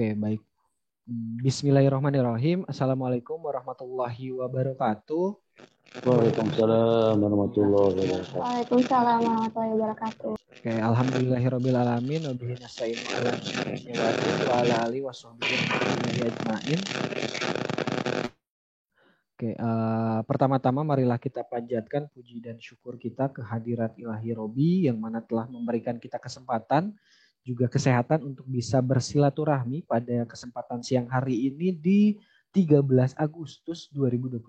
Oke, baik. Bismillahirrahmanirrahim. Assalamualaikum warahmatullahi wabarakatuh. Waalaikumsalam warahmatullahi wabarakatuh. Waalaikumsalam warahmatullahi wabarakatuh. Oke, alhamdulillahirabbil alamin wa bihi nasta'inu ala syukrika wa ala alihi washabbihi ajmain. Oke, pertama-tama marilah kita panjatkan puji dan syukur kita ke hadirat Ilahi Robi yang mana telah memberikan kita kesempatan juga kesehatan untuk bisa bersilaturahmi pada kesempatan siang hari ini di 13 Agustus 2021.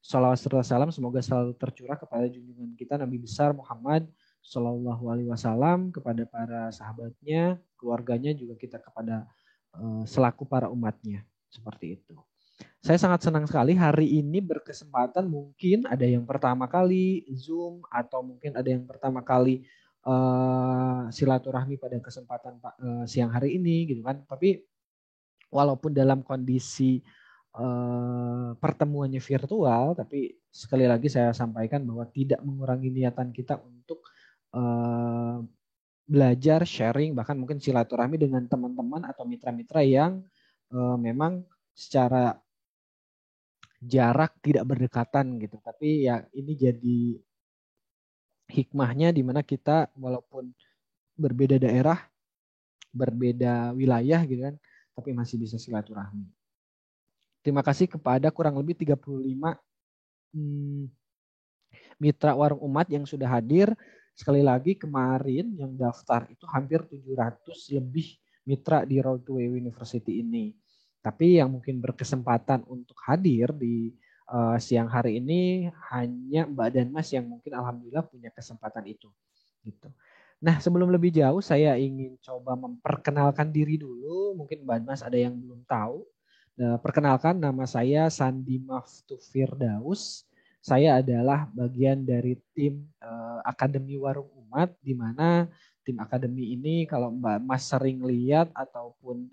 Shalawat serta salam semoga selalu tercurah kepada junjungan kita Nabi besar Muhammad Shallallahu Alaihi Wasallam, kepada para sahabatnya, keluarganya, juga kita kepada selaku para umatnya, seperti itu. Saya sangat senang sekali hari ini berkesempatan, mungkin ada yang pertama kali Zoom atau mungkin ada yang pertama kali silaturahmi pada kesempatan siang hari ini gitu kan. Tapi walaupun dalam kondisi pertemuannya virtual, tapi sekali lagi saya sampaikan bahwa tidak mengurangi niatan kita untuk belajar, sharing, bahkan mungkin silaturahmi dengan teman-teman atau mitra-mitra yang memang secara jarak tidak berdekatan gitu. Tapi ya ini jadi hikmahnya di mana kita walaupun berbeda daerah, berbeda wilayah gitu kan, tapi masih bisa silaturahmi. Terima kasih kepada kurang lebih 35 mitra Warung Umat yang sudah hadir. Sekali lagi kemarin yang daftar itu hampir 700 lebih mitra di Road to WU University ini. Tapi yang mungkin berkesempatan untuk hadir di siang hari ini hanya Mbak dan Mas yang mungkin alhamdulillah punya kesempatan itu. Gitu. Nah, sebelum lebih jauh saya ingin coba memperkenalkan diri dulu. Mungkin Mbak dan Mas ada yang belum tahu. Perkenalkan, nama saya Sandi Maftu Firdaus. Saya adalah bagian dari tim Akademi Warung Umat, di mana tim Akademi ini kalau Mbak Mas sering lihat ataupun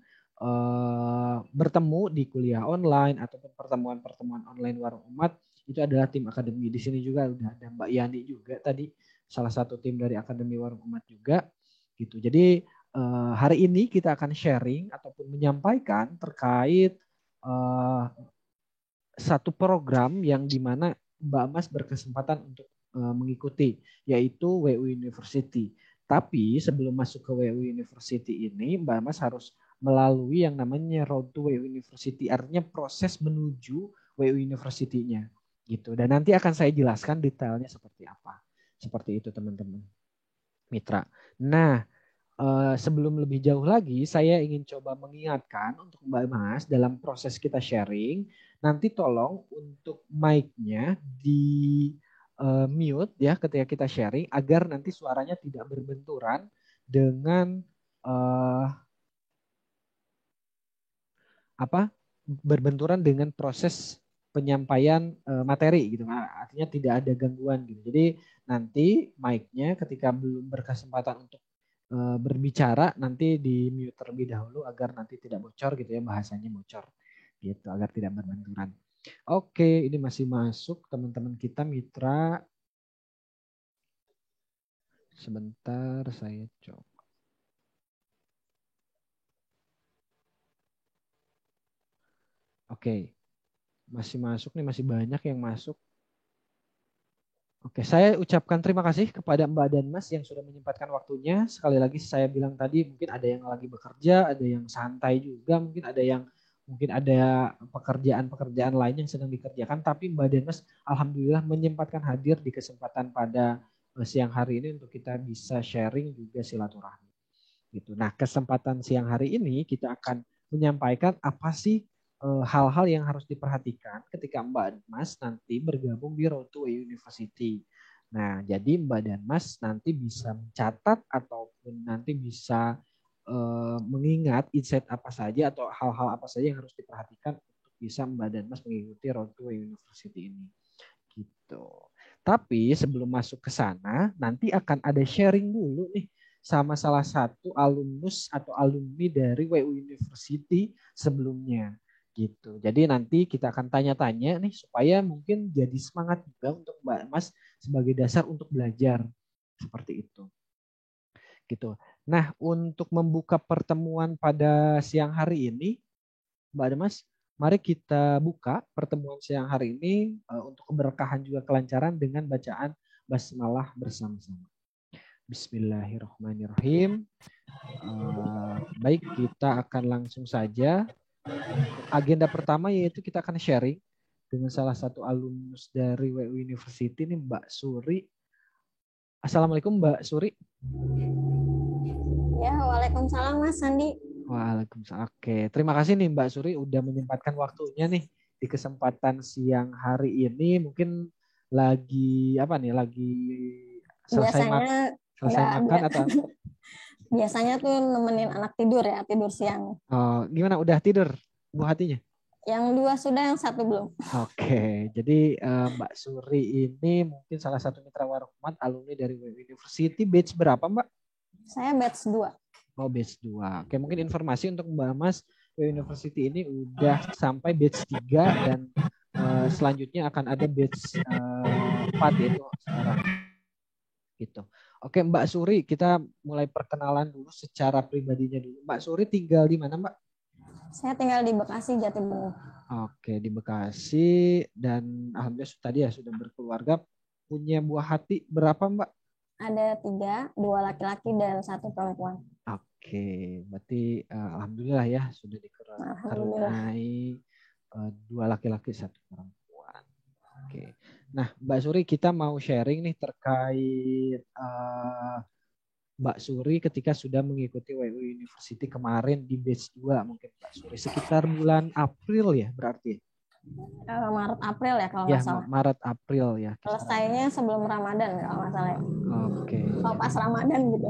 bertemu di kuliah online ataupun pertemuan-pertemuan online Warung Umat, itu adalah tim Akademi. Di sini juga udah ada Mbak Yani juga tadi, salah satu tim dari Akademi Warung Umat juga gitu. Jadi hari ini kita akan sharing ataupun menyampaikan terkait satu program yang dimana Mbak Mas berkesempatan untuk mengikuti, yaitu WU University. Tapi sebelum masuk ke WU University ini, Mbak Mas harus melalui yang namanya Road to WU University, artinya proses menuju WU University-nya gitu. Dan nanti akan saya jelaskan detailnya seperti apa. Seperti itu teman-teman mitra. Nah, sebelum lebih jauh lagi, saya ingin coba mengingatkan untuk Mbak Mas dalam proses kita sharing, nanti tolong untuk mic-nya di mute ya ketika kita sharing, agar nanti suaranya tidak berbenturan dengan berbenturan dengan proses penyampaian materi gitu. Nah, artinya tidak ada gangguan gitu. Jadi nanti mic-nya ketika belum berkesempatan untuk berbicara nanti di mute terlebih dahulu agar nanti tidak bocor gitu ya, bahasanya bocor gitu, agar tidak berbenturan. Oke, ini masih masuk teman-teman kita mitra. Sebentar saya coba. Oke, masih masuk nih, masih banyak yang masuk. Oke, saya ucapkan terima kasih kepada Mbak dan Mas yang sudah menyempatkan waktunya. Sekali lagi saya bilang tadi, mungkin ada yang lagi bekerja, ada yang santai juga, mungkin ada pekerjaan-pekerjaan lain yang sedang dikerjakan. Tapi Mbak dan Mas alhamdulillah menyempatkan hadir di kesempatan pada siang hari ini untuk kita bisa sharing juga silaturahmi. Gitu. Nah, kesempatan siang hari ini kita akan menyampaikan apa sih hal-hal yang harus diperhatikan ketika Mbak dan Mas nanti bergabung di Road to University. Nah, jadi Mbak dan Mas nanti bisa mencatat ataupun nanti bisa mengingat insight apa saja atau hal-hal apa saja yang harus diperhatikan untuk bisa Mbak dan Mas mengikuti Road to University ini. Gitu. Tapi sebelum masuk ke sana, nanti akan ada sharing dulu nih sama salah satu alumnus atau alumni dari WU University sebelumnya. Gitu. Jadi nanti kita akan tanya-tanya nih supaya mungkin jadi semangat juga untuk Mbak Mas sebagai dasar untuk belajar seperti itu. Gitu. Nah, untuk membuka pertemuan pada siang hari ini, Mbak Demas, mari kita buka pertemuan siang hari ini untuk keberkahan juga kelancaran dengan bacaan basmalah bersama-sama. Bismillahirrahmanirrahim. Baik, kita akan langsung saja. Agenda pertama yaitu kita akan sharing dengan salah satu alumnus dari WU University ini, Mbak Suri. Assalamualaikum Mbak Suri. Ya, waalaikumsalam Mas Sandi. Waalaikumsalam. Oke, terima kasih nih Mbak Suri udah menyempatkan waktunya nih di kesempatan siang hari ini. Mungkin lagi apa nih? Lagi selesai makan atau biasanya tuh nemenin anak tidur ya, tidur siang. Gimana? Udah tidur Bu hatinya? Yang 2 sudah, yang 1 belum. Oke, jadi Mbak Suri ini mungkin salah satu mitra Warahmat, alumni dari WU University. Batch berapa Mbak? Saya batch 2. Oh, batch 2. Oke, mungkin informasi untuk Mbak Mas, WU University ini udah sampai batch 3 dan selanjutnya akan ada batch 4 yaitu sekarang. Gitu. Oke, Mbak Suri, kita mulai perkenalan dulu secara pribadinya dulu. Mbak Suri tinggal di mana, Mbak? Saya tinggal di Bekasi, Jatimur. Oke, di Bekasi dan alhamdulillah tadi ya sudah berkeluarga. Punya buah hati berapa, Mbak? Ada 3, 2 laki-laki dan 1 perempuan. Oke, berarti alhamdulillah ya sudah dikaruniai 2 laki-laki 1 perempuan. Oke. Nah, Mbak Suri, kita mau sharing nih terkait Mbak Suri ketika sudah mengikuti WU University kemarin di batch 2 mungkin Mbak Suri sekitar bulan April ya berarti. Maret April ya kalau nggak salah. Maret April ya. Selesainya sebelum Ramadan kalau nggak salah. Oke. Kalau pas Ramadan gitu.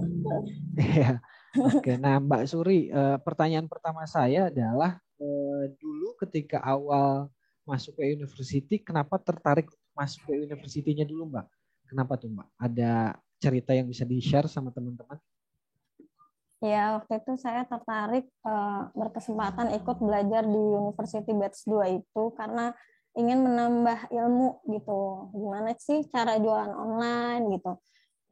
Iya. Oke. Nah, Mbak Suri, pertanyaan pertama saya adalah dulu ketika awal masuk ke university, kenapa tertarik masuk ke university-nya dulu, Mbak? Kenapa tuh, Mbak? Ada cerita yang bisa di-share sama teman-teman? Ya, waktu itu saya tertarik berkesempatan ikut belajar di University Batch 2 itu karena ingin menambah ilmu gitu. Gimana sih cara jualan online gitu.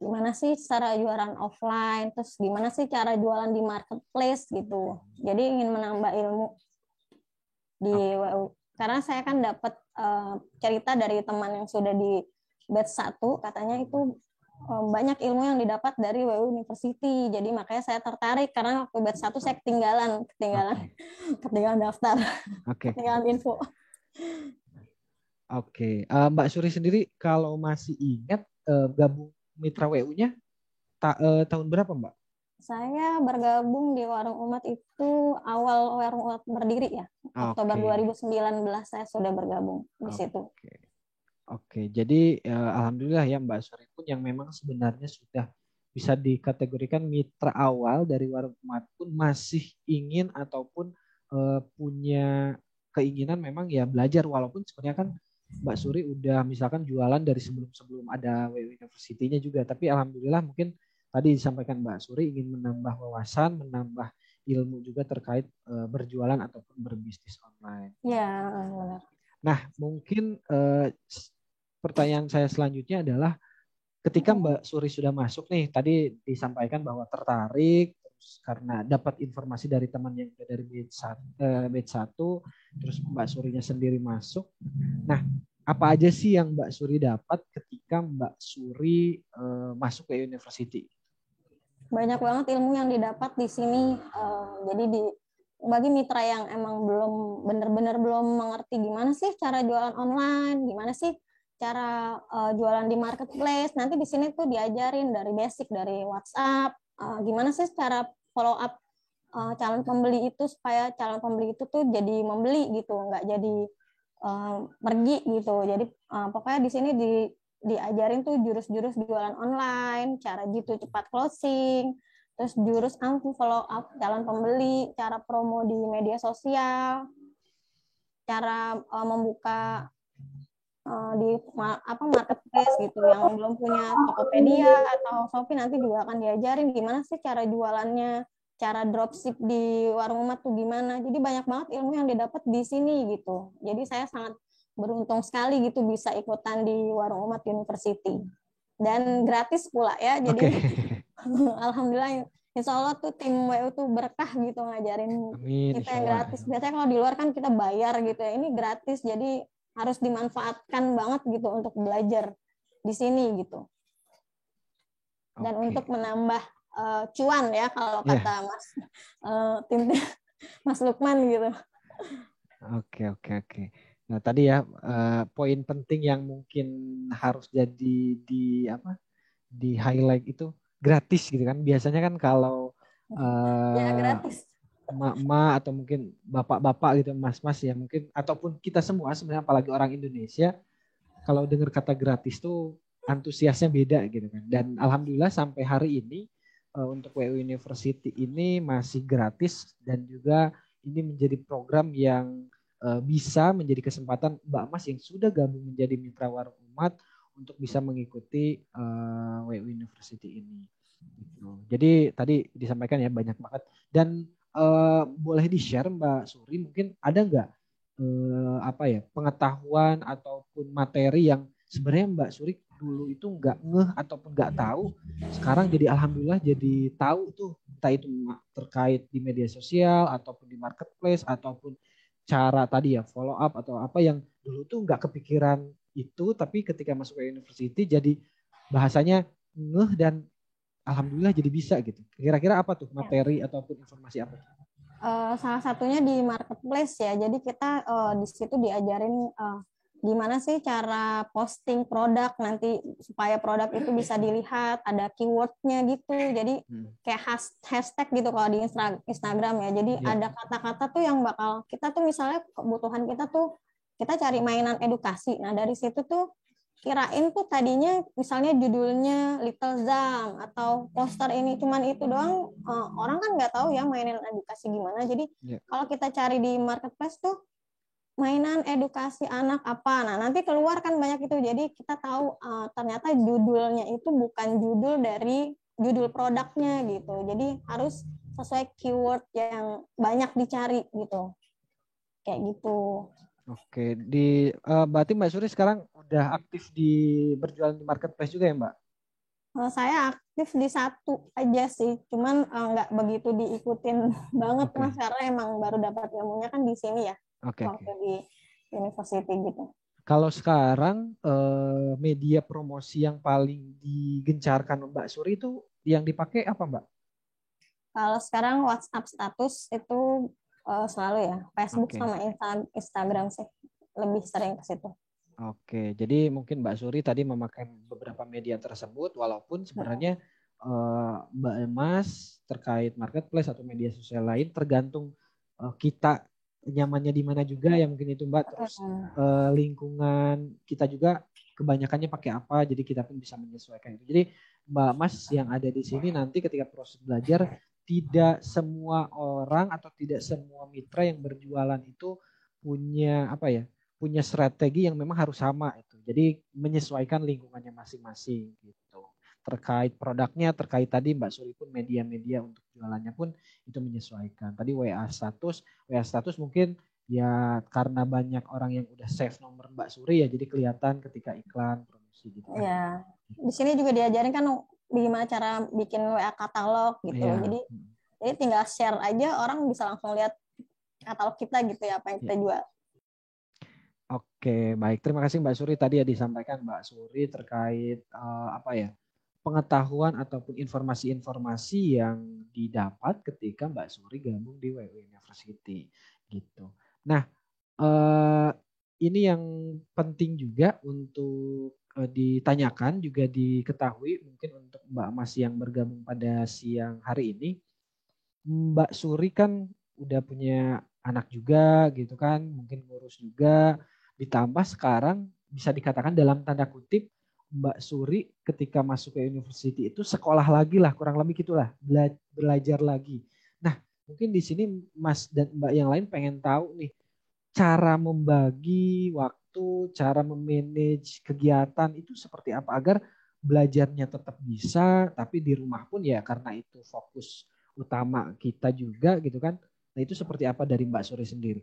Gimana sih cara jualan offline, terus gimana sih cara jualan di marketplace gitu. Jadi ingin menambah ilmu di WU. Karena saya kan dapat cerita dari teman yang sudah di batch 1, katanya itu banyak ilmu yang didapat dari WU University. Jadi makanya saya tertarik karena waktu batch 1 saya ketinggalan daftar. Ketinggalan info. Oke. Mbak Suri sendiri kalau masih ingat gabung mitra WU-nya tahun berapa, Mbak? Saya bergabung di Warung Umat itu awal Warung Umat berdiri ya. Oktober 2019 saya sudah bergabung di situ. Oke, jadi alhamdulillah ya Mbak Suri pun yang memang sebenarnya sudah bisa dikategorikan mitra awal dari Warung Umat pun masih ingin ataupun punya keinginan memang ya belajar, walaupun sebenarnya kan Mbak Suri udah misalkan jualan dari sebelum ada WU University-nya juga, tapi alhamdulillah mungkin tadi disampaikan Mbak Suri ingin menambah wawasan, menambah ilmu juga terkait berjualan ataupun berbisnis online. Ya, benar. Nah, mungkin pertanyaan saya selanjutnya adalah ketika Mbak Suri sudah masuk nih, tadi disampaikan bahwa tertarik terus karena dapat informasi dari teman yang dari batch 1, terus Mbak Surinya sendiri masuk. Nah, apa aja sih yang Mbak Suri dapat ketika Mbak Suri masuk ke university? Banyak banget ilmu yang didapat di sini. Jadi bagi mitra yang emang benar-benar belum mengerti gimana sih cara jualan online, gimana sih cara jualan di marketplace, nanti di sini tuh diajarin dari basic, dari WhatsApp, gimana sih cara follow up calon pembeli itu supaya calon pembeli itu tuh jadi membeli gitu, nggak jadi pergi gitu. Jadi pokoknya di sini diajarin tuh jurus-jurus jualan online, cara gitu cepat closing, terus jurus ampuh follow up calon pembeli, cara promo di media sosial, cara membuka di marketplace gitu. Yang belum punya Tokopedia atau Shopee nanti juga akan diajarin gimana sih cara jualannya, cara dropship di Warung Umat tuh gimana. Jadi banyak banget ilmu yang didapat di sini gitu. Jadi saya sangat beruntung sekali gitu bisa ikutan di Warung Umat University. Dan gratis pula ya. Jadi alhamdulillah Insya Allah tuh tim WU tuh berkah gitu ngajarin Amin, kita insya yang Allah. gratis. Biasanya kalau di luar kan kita bayar gitu ya. Ini gratis, jadi harus dimanfaatkan banget gitu untuk belajar di sini gitu. Dan Oke. untuk menambah cuan ya kalau Ya. kata Mas tim Mas Lukman gitu. Oke. Nah, tadi ya poin penting yang mungkin harus jadi di highlight itu gratis gitu kan. Biasanya kan kalau Ya gratis. emak-emak atau mungkin bapak-bapak gitu, mas-mas ya mungkin ataupun kita semua sebenarnya apalagi orang Indonesia kalau dengar kata gratis tuh antusiasnya beda gitu kan. Dan alhamdulillah sampai hari ini untuk WU University ini masih gratis dan juga ini menjadi program yang bisa menjadi kesempatan Mbak Mas yang sudah gabung menjadi mitra warung umat untuk bisa mengikuti WU University ini. Gitu. Jadi tadi disampaikan ya banyak banget dan boleh di-share Mbak Suri mungkin ada nggak apa ya pengetahuan ataupun materi yang sebenarnya Mbak Suri dulu itu nggak ngeh ataupun nggak tahu sekarang jadi alhamdulillah jadi tahu tuh entah itu terkait di media sosial ataupun di marketplace ataupun cara tadi ya follow up atau apa yang dulu tuh nggak kepikiran itu tapi ketika masuk ke university jadi bahasanya ngeh dan alhamdulillah jadi bisa gitu. Kira-kira apa tuh materi ataupun informasi apa tuh? Salah satunya di marketplace ya. Jadi kita di situ diajarin gimana sih cara posting produk nanti supaya produk itu bisa dilihat, ada keywordnya gitu. Jadi kayak hashtag gitu kalau di Instagram ya. Jadi ada kata-kata tuh yang bakal kita tuh misalnya kebutuhan kita tuh kita cari mainan edukasi. Nah dari situ tuh kirain tuh tadinya misalnya judulnya Little Zam atau poster ini cuman itu doang, orang kan nggak tahu ya mainan edukasi gimana. Jadi kalau kita cari di marketplace tuh mainan edukasi anak apa, nah nanti keluar kan banyak itu. Jadi kita tahu ternyata judulnya itu bukan judul dari judul produknya gitu. Jadi harus sesuai keyword yang banyak dicari gitu, kayak gitu. Oke, berarti Mbak Suri sekarang udah aktif di berjualan di marketplace juga ya Mbak? Saya aktif di satu aja sih, cuman nggak begitu diikutin banget Mas, karena emang baru dapat ilmunya kan di sini ya, waktu di university gitu. Kalau sekarang media promosi yang paling digencarkan Mbak Suri itu yang dipakai apa Mbak? Kalau sekarang WhatsApp status itu selalu ya, Facebook sama Instagram sih, lebih sering ke situ. Oke, jadi mungkin Mbak Suri tadi memakai beberapa media tersebut, walaupun sebenarnya Mbak Emas terkait marketplace atau media sosial lain tergantung kita nyamannya di mana juga ya mungkin itu Mbak. Terus lingkungan kita juga kebanyakannya pakai apa, jadi kita pun bisa menyesuaikan itu. Jadi Mbak Mas yang ada di sini nanti ketika proses belajar tidak semua orang atau tidak semua mitra yang berjualan itu punya apa ya? Punya strategi yang memang harus sama itu. Jadi menyesuaikan lingkungannya masing-masing gitu. Terkait produknya, terkait tadi Mbak Suri pun media-media untuk jualannya pun itu menyesuaikan. Tadi WA status mungkin ya karena banyak orang yang udah save nomor Mbak Suri ya jadi kelihatan ketika iklan promosi gitu. Iya. Di sini juga diajarin kan bagaimana cara bikin WA katalog gitu. Ya. Jadi tinggal share aja orang bisa langsung lihat katalog kita gitu ya apa yang kita jual. Oke, baik. Terima kasih Mbak Suri. Tadi ya disampaikan Mbak Suri terkait pengetahuan ataupun informasi-informasi yang didapat ketika Mbak Suri gabung di WU University gitu. Nah, ini yang penting juga untuk ditanyakan juga diketahui mungkin untuk Mbak Mas yang bergabung pada siang hari ini. Mbak Suri kan udah punya anak juga gitu kan, mungkin ngurus juga. Ditambah sekarang bisa dikatakan dalam tanda kutip Mbak Suri ketika masuk ke university itu sekolah lagi lah, kurang lebih gitulah, belajar lagi. Nah, mungkin di sini Mas dan Mbak yang lain pengen tahu nih cara membagi waktu, cara memanage kegiatan itu seperti apa agar belajarnya tetap bisa, tapi di rumah pun ya karena itu fokus utama kita juga gitu kan. Nah itu seperti apa dari Mbak Suri sendiri?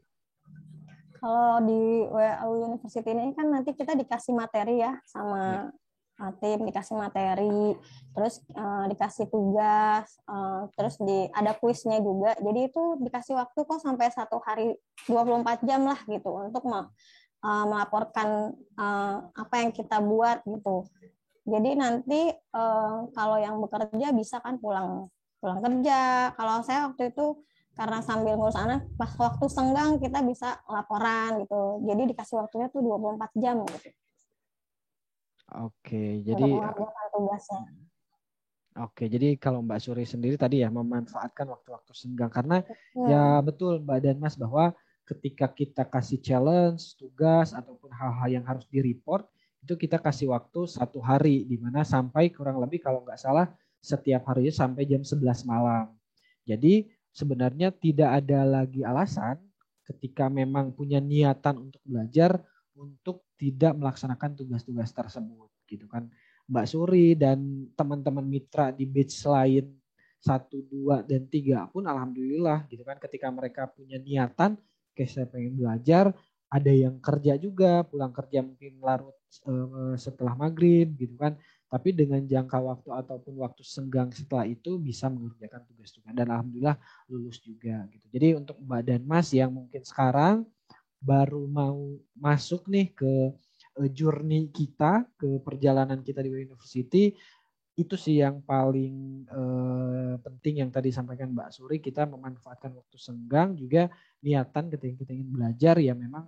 Kalau di WU University ini kan nanti kita dikasih materi ya sama tim, dikasih materi, terus dikasih tugas, terus ada kuisnya juga. Jadi itu dikasih waktu kok sampai 1 hari 24 jam lah gitu untuk melaporkan apa yang kita buat gitu. Jadi nanti kalau yang bekerja bisa kan pulang kerja. Kalau saya waktu itu karena sambil ngurus anak, pas waktu senggang kita bisa laporan gitu. Jadi dikasih waktunya tuh 24 jam gitu. Oke, Untuk jadi mengerjakan tugasnya. Oke, jadi kalau Mbak Suri sendiri tadi ya memanfaatkan waktu-waktu senggang karena ya betul Mbak dan Mas bahwa ketika kita kasih challenge, tugas ataupun hal-hal yang harus di-report itu kita kasih waktu 1 hari di mana sampai kurang lebih kalau nggak salah setiap harinya sampai jam 11 malam. Jadi sebenarnya tidak ada lagi alasan ketika memang punya niatan untuk belajar untuk tidak melaksanakan tugas-tugas tersebut gitu kan. Mbak Suri dan teman-teman mitra di batch lain 1, 2, dan 3 pun alhamdulillah gitu kan ketika mereka punya niatan kayak saya pengen belajar, ada yang kerja juga, pulang kerja mungkin larut setelah maghrib gitu kan. Tapi dengan jangka waktu ataupun waktu senggang setelah itu bisa mengerjakan tugas-tugas dan alhamdulillah lulus juga gitu. Jadi untuk Mbak dan Mas yang mungkin sekarang baru mau masuk nih ke journey kita, ke perjalanan kita di University, itu sih yang paling penting yang tadi sampaikan Mbak Suri, kita memanfaatkan waktu senggang juga niatan ketika kita ingin belajar ya memang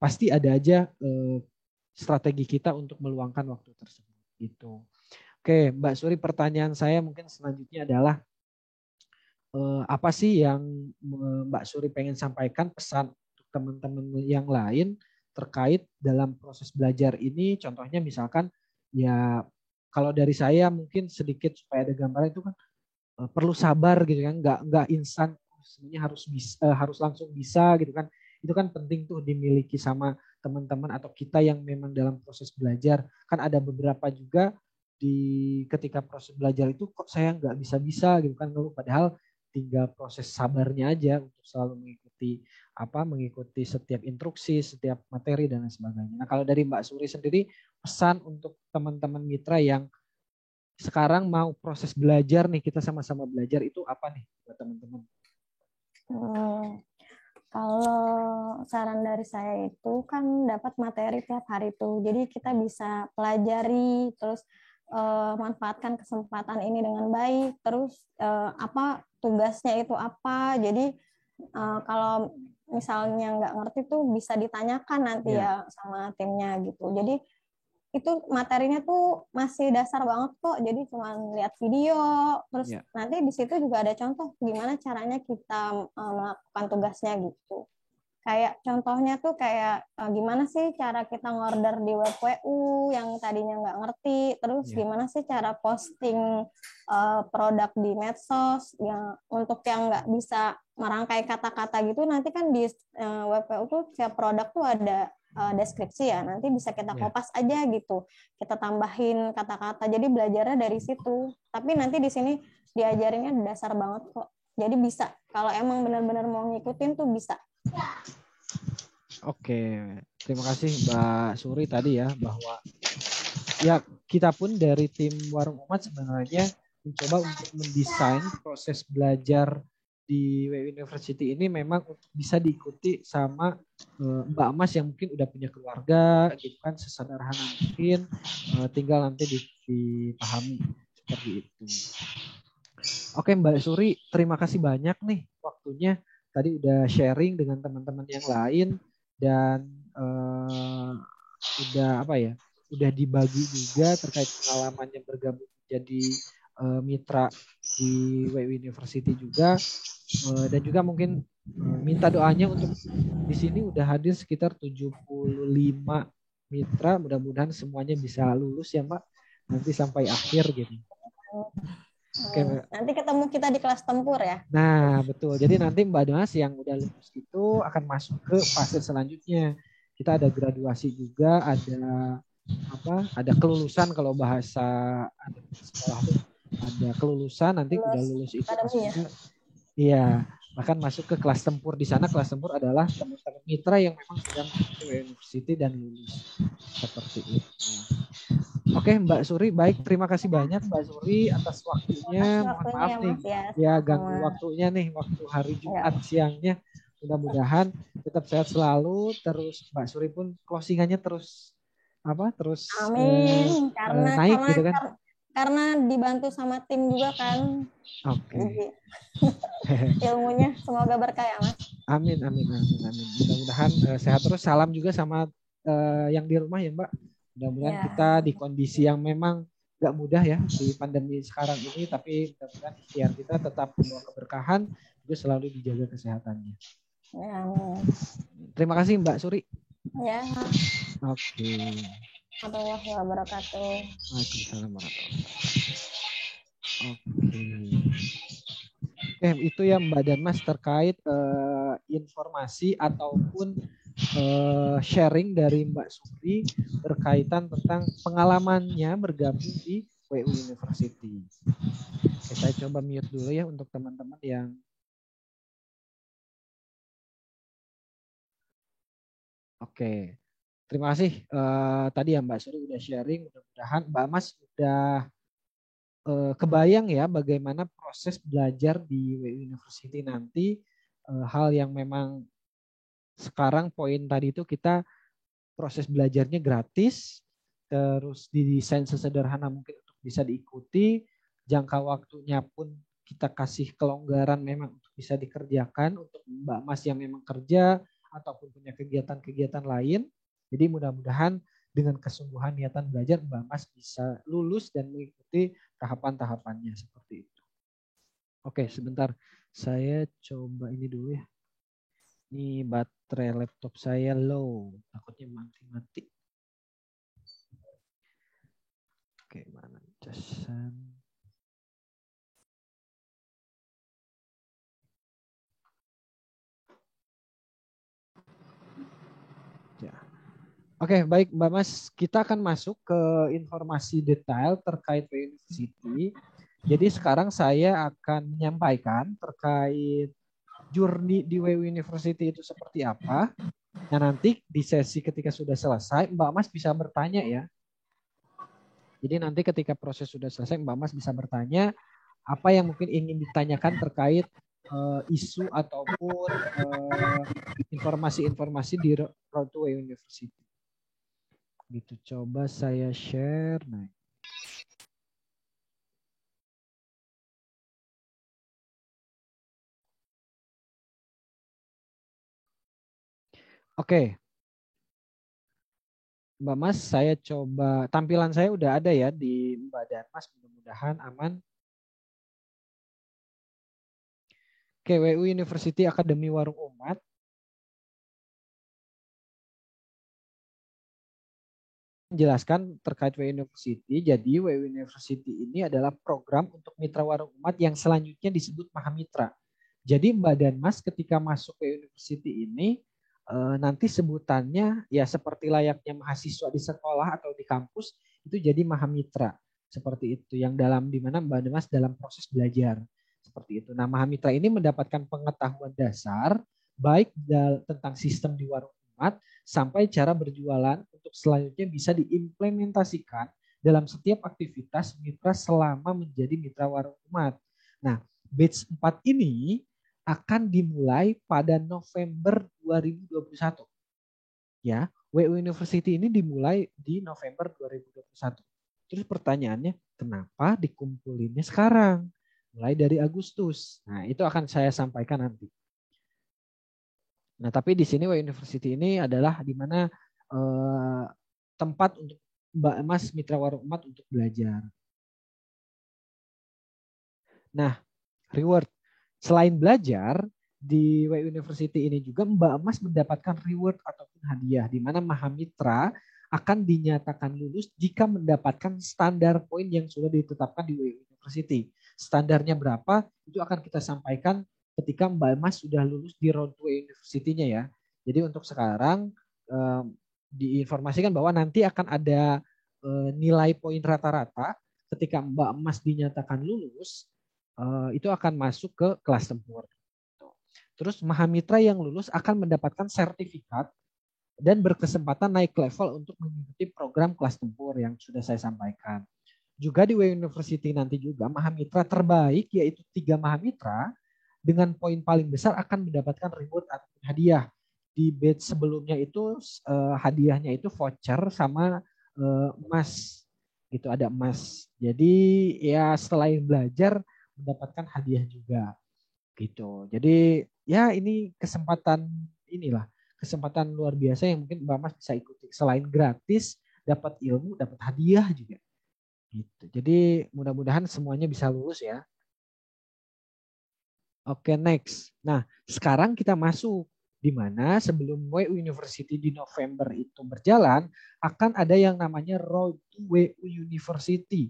pasti ada aja strategi kita untuk meluangkan waktu tersebut gitu. Oke, Mbak Suri, pertanyaan saya mungkin selanjutnya adalah apa sih yang Mbak Suri pengen sampaikan pesan untuk teman-teman yang lain terkait dalam proses belajar ini, contohnya misalkan ya kalau dari saya mungkin sedikit supaya ada gambaran itu kan perlu sabar gitu kan, nggak instan semuanya harus langsung bisa gitu kan. Itu kan penting tuh dimiliki sama teman-teman atau kita yang memang dalam proses belajar. Kan ada beberapa juga ketika proses belajar itu kok saya nggak bisa-bisa gitu kan, padahal tinggal proses sabarnya aja untuk selalu mengikuti setiap instruksi, setiap materi dan lain sebagainya. Nah, kalau dari Mbak Suri sendiri, pesan untuk teman-teman mitra yang sekarang mau proses belajar nih, kita sama-sama belajar, itu apa nih buat teman-teman? Kalau saran dari saya itu kan dapat materi tiap hari tuh, jadi kita bisa pelajari, terus manfaatkan kesempatan ini dengan baik, terus apa tugasnya itu apa, jadi kalau misalnya nggak ngerti tuh bisa ditanyakan nanti ya sama timnya gitu. Jadi itu materinya tuh masih dasar banget kok, jadi cuma lihat video, terus nanti di situ juga ada contoh gimana caranya kita melakukan tugasnya gitu. Kayak contohnya tuh kayak gimana sih cara kita ngorder di web WU yang tadinya nggak ngerti, terus gimana sih cara posting produk di medsos yang untuk yang nggak bisa merangkai kata-kata gitu, nanti kan di web WU tuh tiap produk tuh ada deskripsi ya, nanti bisa kita kopas aja gitu, kita tambahin kata-kata, jadi belajarnya dari situ. Tapi nanti di sini diajarinnya dasar banget kok, jadi bisa kalau emang benar-benar mau ngikutin tuh bisa. Oke, terima kasih Mbak Suri tadi ya, bahwa ya kita pun dari tim Warung Umat sebenarnya mencoba untuk mendesain proses belajar di WU University ini memang untuk bisa diikuti sama Mbak Mas yang mungkin udah punya keluarga gitu kan, sesederhana mungkin, tinggal nanti dipahami seperti itu. Oke Mbak Suri, terima kasih banyak nih waktunya, tadi udah sharing dengan teman-teman yang lain dan udah dibagi juga terkait pengalamannya bergabung jadi mitra di WU University juga, dan juga mungkin minta doanya untuk di sini udah hadir sekitar 75 mitra, mudah-mudahan semuanya bisa lulus ya Mbak nanti sampai akhir gitu. Oke, nanti ketemu kita di kelas tempur ya. Nah betul, jadi nanti Mbak Mas yang udah lulus itu akan masuk ke fase selanjutnya. Kita ada graduasi juga, ada kelulusan, kalau bahasa sekolah itu ada kelulusan, nanti udah lulus itu masuk iya, bahkan masuk ke kelas tempur. Di sana kelas tempur adalah teman-teman mitra yang memang sedang ke university dan lulus seperti itu. Oke, Mbak Suri, baik. Terima kasih banyak Mbak Suri atas waktunya. Mohon Waktunya maaf ya nih, Mas ya. ya Sama-sama. ganggu waktunya nih, waktu hari Ya. Jumat siangnya. Mudah-mudahan tetap sehat selalu. Terus Mbak Suri pun closingannya terus Amin. Karena naik gitu kan? karena dibantu sama tim juga kan. Oke. Jadi ilmunya semoga berkah ya Mas. Amin, amin, amin, amin. Mudah-mudahan sehat terus. Salam juga sama yang di rumah ya Mbak. Mudah-mudahan Ya. kita di kondisi yang memang gak mudah ya di pandemi sekarang ini, tapi mudah-mudahan ikhtiar kita tetap membawa keberkahan, juga selalu dijaga kesehatannya. Ya. Terima kasih Mbak Suri. Ya. Oke. Warahmatullahi wabarakatuh. Waalaikumsalam warahmatullahi wabarakatuh. Oke, itu ya Mbak dan Mas terkait informasi ataupun sharing dari Mbak Suri berkaitan tentang pengalamannya bergabung di WU University. Oke, saya coba mute dulu ya untuk teman-teman yang Oke. Terima kasih tadi ya Mbak Suri udah sharing, mudah-mudahan Mbak Mas udah kebayang ya bagaimana proses belajar di WU University nanti, hal yang memang sekarang poin tadi itu kita proses belajarnya gratis, terus didesain sesederhana mungkin untuk bisa diikuti, jangka waktunya pun kita kasih kelonggaran memang untuk bisa dikerjakan untuk Mbak Mas yang memang kerja ataupun punya kegiatan-kegiatan lain. Jadi mudah-mudahan dengan kesungguhan niatan belajar Mbak Mas bisa lulus dan mengikuti tahapan-tahapannya seperti itu. Oke, sebentar. Saya coba ini dulu ya. Ini baterai laptop saya low. Takutnya mati-mati. Oke, mana casan? Ya. Oke, baik Mbak Mas. Kita akan masuk ke informasi detail terkait University. Jadi sekarang saya akan menyampaikan terkait journey di WU University itu seperti apa. Nah nanti di sesi ketika sudah selesai, Mbak Mas bisa bertanya ya. Jadi nanti ketika proses sudah selesai, Mbak Mas bisa bertanya apa yang mungkin ingin ditanyakan terkait isu ataupun informasi-informasi di Road to WU University. Gitu, coba saya share. Nah. Oke. Mbak Mas, saya coba tampilan saya udah ada ya di Mbak dan Mas, mudah-mudahan aman. Oke, WU University Akademi Warung Umat. Menjelaskan terkait WU University. Jadi WU University ini adalah program untuk mitra warung umat yang selanjutnya disebut Mahamitra. Jadi Mbak dan Mas ketika masuk ke University ini nanti sebutannya ya seperti layaknya mahasiswa di sekolah atau di kampus itu jadi Mahamitra seperti itu yang dalam di mana Mbak dan Mas dalam proses belajar seperti itu. Nah Mahamitra ini mendapatkan pengetahuan dasar baik tentang sistem di warung umat sampai cara berjualan untuk selanjutnya bisa diimplementasikan dalam setiap aktivitas mitra selama menjadi mitra warung umat. Nah, batch 4 ini akan dimulai pada November 2021. Ya, WU University ini dimulai di November 2021. Terus pertanyaannya, kenapa dikumpulinnya sekarang? Mulai dari Agustus. Nah, itu akan saya sampaikan nanti. Nah, tapi di sini WU University ini adalah di mana tempat untuk Mbak Mas Mitra Warung Umat untuk belajar. Nah, reward. Selain belajar, di WU University ini juga Mbak Mas mendapatkan reward ataupun hadiah, di mana Mahamitra akan dinyatakan lulus jika mendapatkan standar poin yang sudah ditetapkan di WU University. Standarnya berapa, itu akan kita sampaikan ketika Mbak Mas sudah lulus di round 2 University-nya ya. Jadi untuk sekarang diinformasikan bahwa nanti akan ada nilai poin rata-rata ketika Mbak Mas dinyatakan lulus, itu akan masuk ke kelas tempur. Terus Mahamitra yang lulus akan mendapatkan sertifikat dan berkesempatan naik level untuk mengikuti program kelas tempur yang sudah saya sampaikan. Juga di WU University nanti juga Mahamitra terbaik yaitu 3 Mahamitra dengan poin paling besar akan mendapatkan reward atau hadiah. Di batch sebelumnya itu hadiahnya itu voucher sama emas gitu, ada emas. Jadi ya selain belajar mendapatkan hadiah juga gitu. Jadi ya ini kesempatan luar biasa yang mungkin Mbak Mas bisa ikuti. Selain gratis, dapat ilmu, dapat hadiah juga. Gitu. Jadi mudah-mudahan semuanya bisa lulus ya. Oke, next. Nah, sekarang kita masuk di mana sebelum WU University di November itu berjalan, akan ada yang namanya Road to WU University,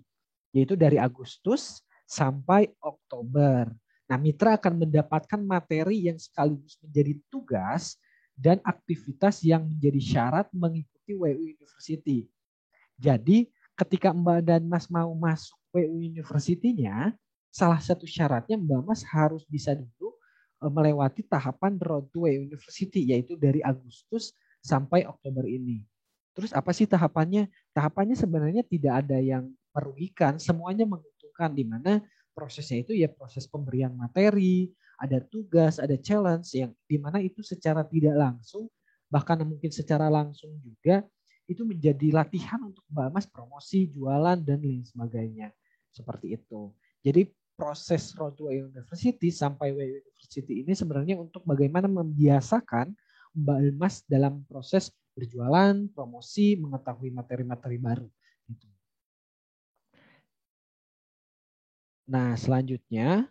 yaitu dari Agustus sampai Oktober. Nah, mitra akan mendapatkan materi yang sekaligus menjadi tugas dan aktivitas yang menjadi syarat mengikuti WU University. Jadi, ketika Mbak dan Mas mau masuk WU University-nya, salah satu syaratnya Mbak Mas harus bisa dulu melewati tahapan Road to WU University, yaitu dari Agustus sampai Oktober ini. Terus apa sih tahapannya? Tahapannya sebenarnya tidak ada yang merugikan, semuanya menguntungkan, di mana prosesnya itu ya proses pemberian materi, ada tugas, ada challenge yang di mana itu secara tidak langsung, bahkan mungkin secara langsung juga itu menjadi latihan untuk Mbak Mas promosi, jualan, dan lain sebagainya. Seperti itu. Jadi proses Road to University sampai WU University ini sebenarnya untuk bagaimana membiasakan Mbak Mas dalam proses berjualan, promosi, mengetahui materi-materi baru. Gitu. Nah, selanjutnya,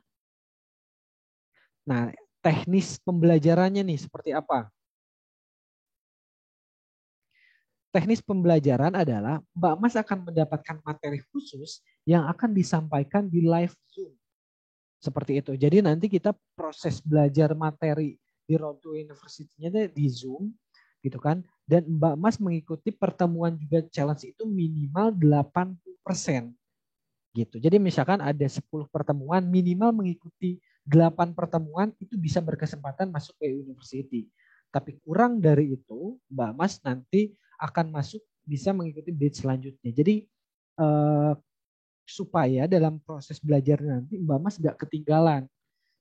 teknis pembelajarannya nih seperti apa? Teknis pembelajaran adalah Mbak Mas akan mendapatkan materi khusus yang akan disampaikan di live Zoom. Seperti itu. Jadi nanti kita proses belajar materi di Road to University-nya di Zoom gitu kan. Dan Mbak Mas mengikuti pertemuan juga challenge itu minimal 80% gitu. Jadi misalkan ada 10 pertemuan, minimal mengikuti 8 pertemuan itu bisa berkesempatan masuk ke university. Tapi kurang dari itu, Mbak Mas nanti akan masuk bisa mengikuti batch selanjutnya. Jadi supaya dalam proses belajar nanti Mbak Mas gak ketinggalan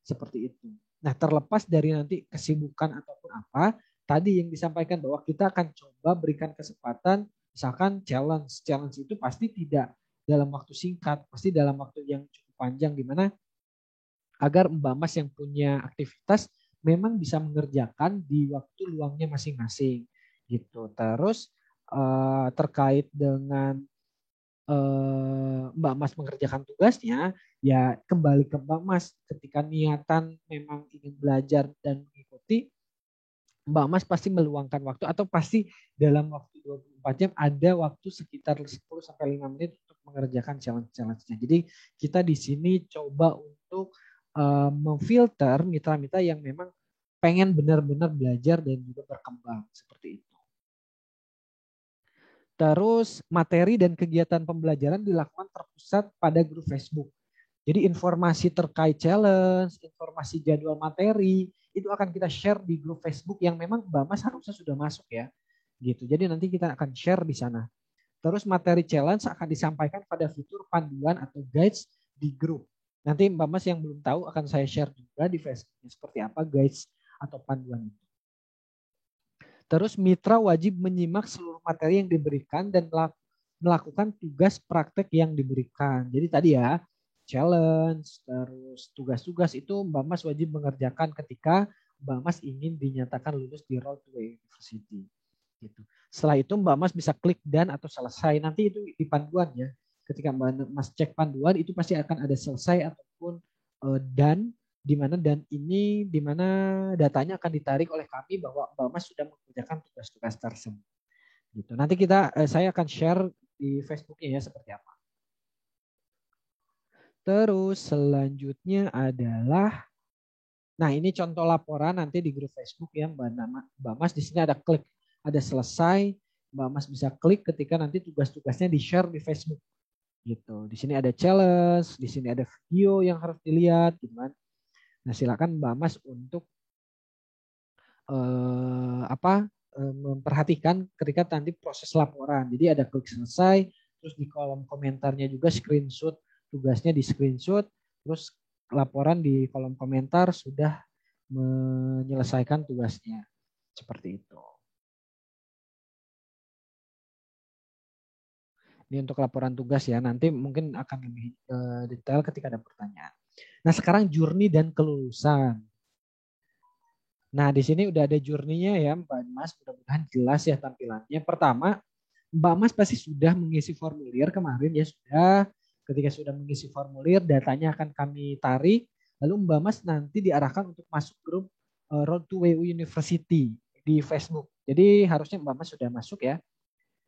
seperti itu. Nah, terlepas dari nanti kesibukan ataupun apa, tadi yang disampaikan bahwa kita akan coba berikan kesempatan, misalkan challenge. Challenge itu pasti tidak dalam waktu singkat, pasti dalam waktu yang cukup panjang, di mana agar Mbak Mas yang punya aktivitas memang bisa mengerjakan di waktu luangnya masing-masing gitu. Terus terkait dengan Mbak Mas mengerjakan tugasnya, ya kembali ke Mbak Mas. Ketika niatan memang ingin belajar dan mengikuti, Mbak Mas pasti meluangkan waktu atau pasti dalam waktu 24 jam ada waktu sekitar 10-5 menit untuk mengerjakan challenge-challenge-nya. Jadi kita di sini coba untuk memfilter mitra-mitra yang memang pengen benar-benar belajar dan juga berkembang seperti itu. Terus materi dan kegiatan pembelajaran dilakukan terpusat pada grup Facebook. Jadi informasi terkait challenge, informasi jadwal materi, itu akan kita share di grup Facebook yang memang Mbak Mas harusnya sudah masuk ya. Gitu. Jadi nanti kita akan share di sana. Terus materi challenge akan disampaikan pada fitur panduan atau guides di grup. Nanti Mbak Mas yang belum tahu akan saya share juga di Facebook seperti apa guides atau panduan itu. Terus mitra wajib menyimak seluruh materi yang diberikan dan melakukan tugas praktek yang diberikan. Jadi tadi ya, challenge, terus tugas-tugas itu Mbak Mas wajib mengerjakan ketika Mbak Mas ingin dinyatakan lulus di Road to University. Gitu. Setelah itu Mbak Mas bisa klik dan atau selesai. Nanti itu di panduan ya. Ketika Mbak Mas cek panduan itu pasti akan ada selesai ataupun dan di mana dan ini di mana datanya akan ditarik oleh kami bahwa Mbak Mas sudah mengerjakan tugas-tugas tersebut. Gitu. Nanti saya akan share di Facebooknya ya seperti apa. Terus selanjutnya adalah, nah ini contoh laporan nanti di grup Facebook ya Mbak Mas. Di sini ada klik, ada selesai. Mbak Mas bisa klik ketika nanti tugas-tugasnya di share di Facebook. Gitu. Di sini ada challenge, di sini ada video yang harus dilihat, gitu kan. Nah silakan Mbak Mas untuk memperhatikan ketika nanti proses laporan. Jadi ada klik selesai, terus di kolom komentarnya juga screenshot, tugasnya di screenshot, terus laporan di kolom komentar sudah menyelesaikan tugasnya. Seperti itu. Ini untuk laporan tugas ya, nanti mungkin akan lebih detail ketika ada pertanyaan. Nah sekarang journey dan kelulusan. Nah di sini udah ada journey-nya ya Mbak Mas, mudah-mudahan jelas ya tampilannya. Pertama, Mbak Mas pasti sudah mengisi formulir kemarin ya sudah. Ketika sudah mengisi formulir, datanya akan kami tarik. Lalu Mbak Mas nanti diarahkan untuk masuk grup Road to WU University di Facebook. Jadi harusnya Mbak Mas sudah masuk ya.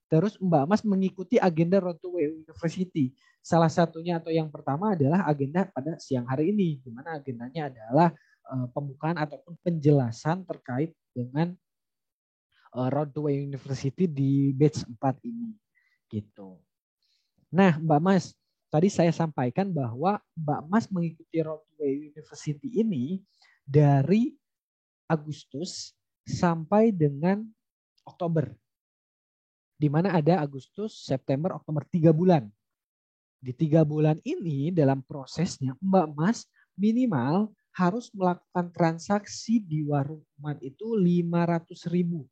Terus Mbak Mas mengikuti agenda Road to WU University. Salah satunya atau yang pertama adalah agenda pada siang hari ini, di mana agendanya adalah pembukaan ataupun penjelasan terkait dengan Road to WU University di batch 4 ini. Gitu. Nah, Mbak Mas, tadi saya sampaikan bahwa Mbak Mas mengikuti Road to WU University ini dari Agustus sampai dengan Oktober. Di mana ada Agustus, September, Oktober, 3 bulan. Di 3 bulan ini dalam prosesnya Mbak Mas minimal harus melakukan transaksi di warung umat itu 500.000.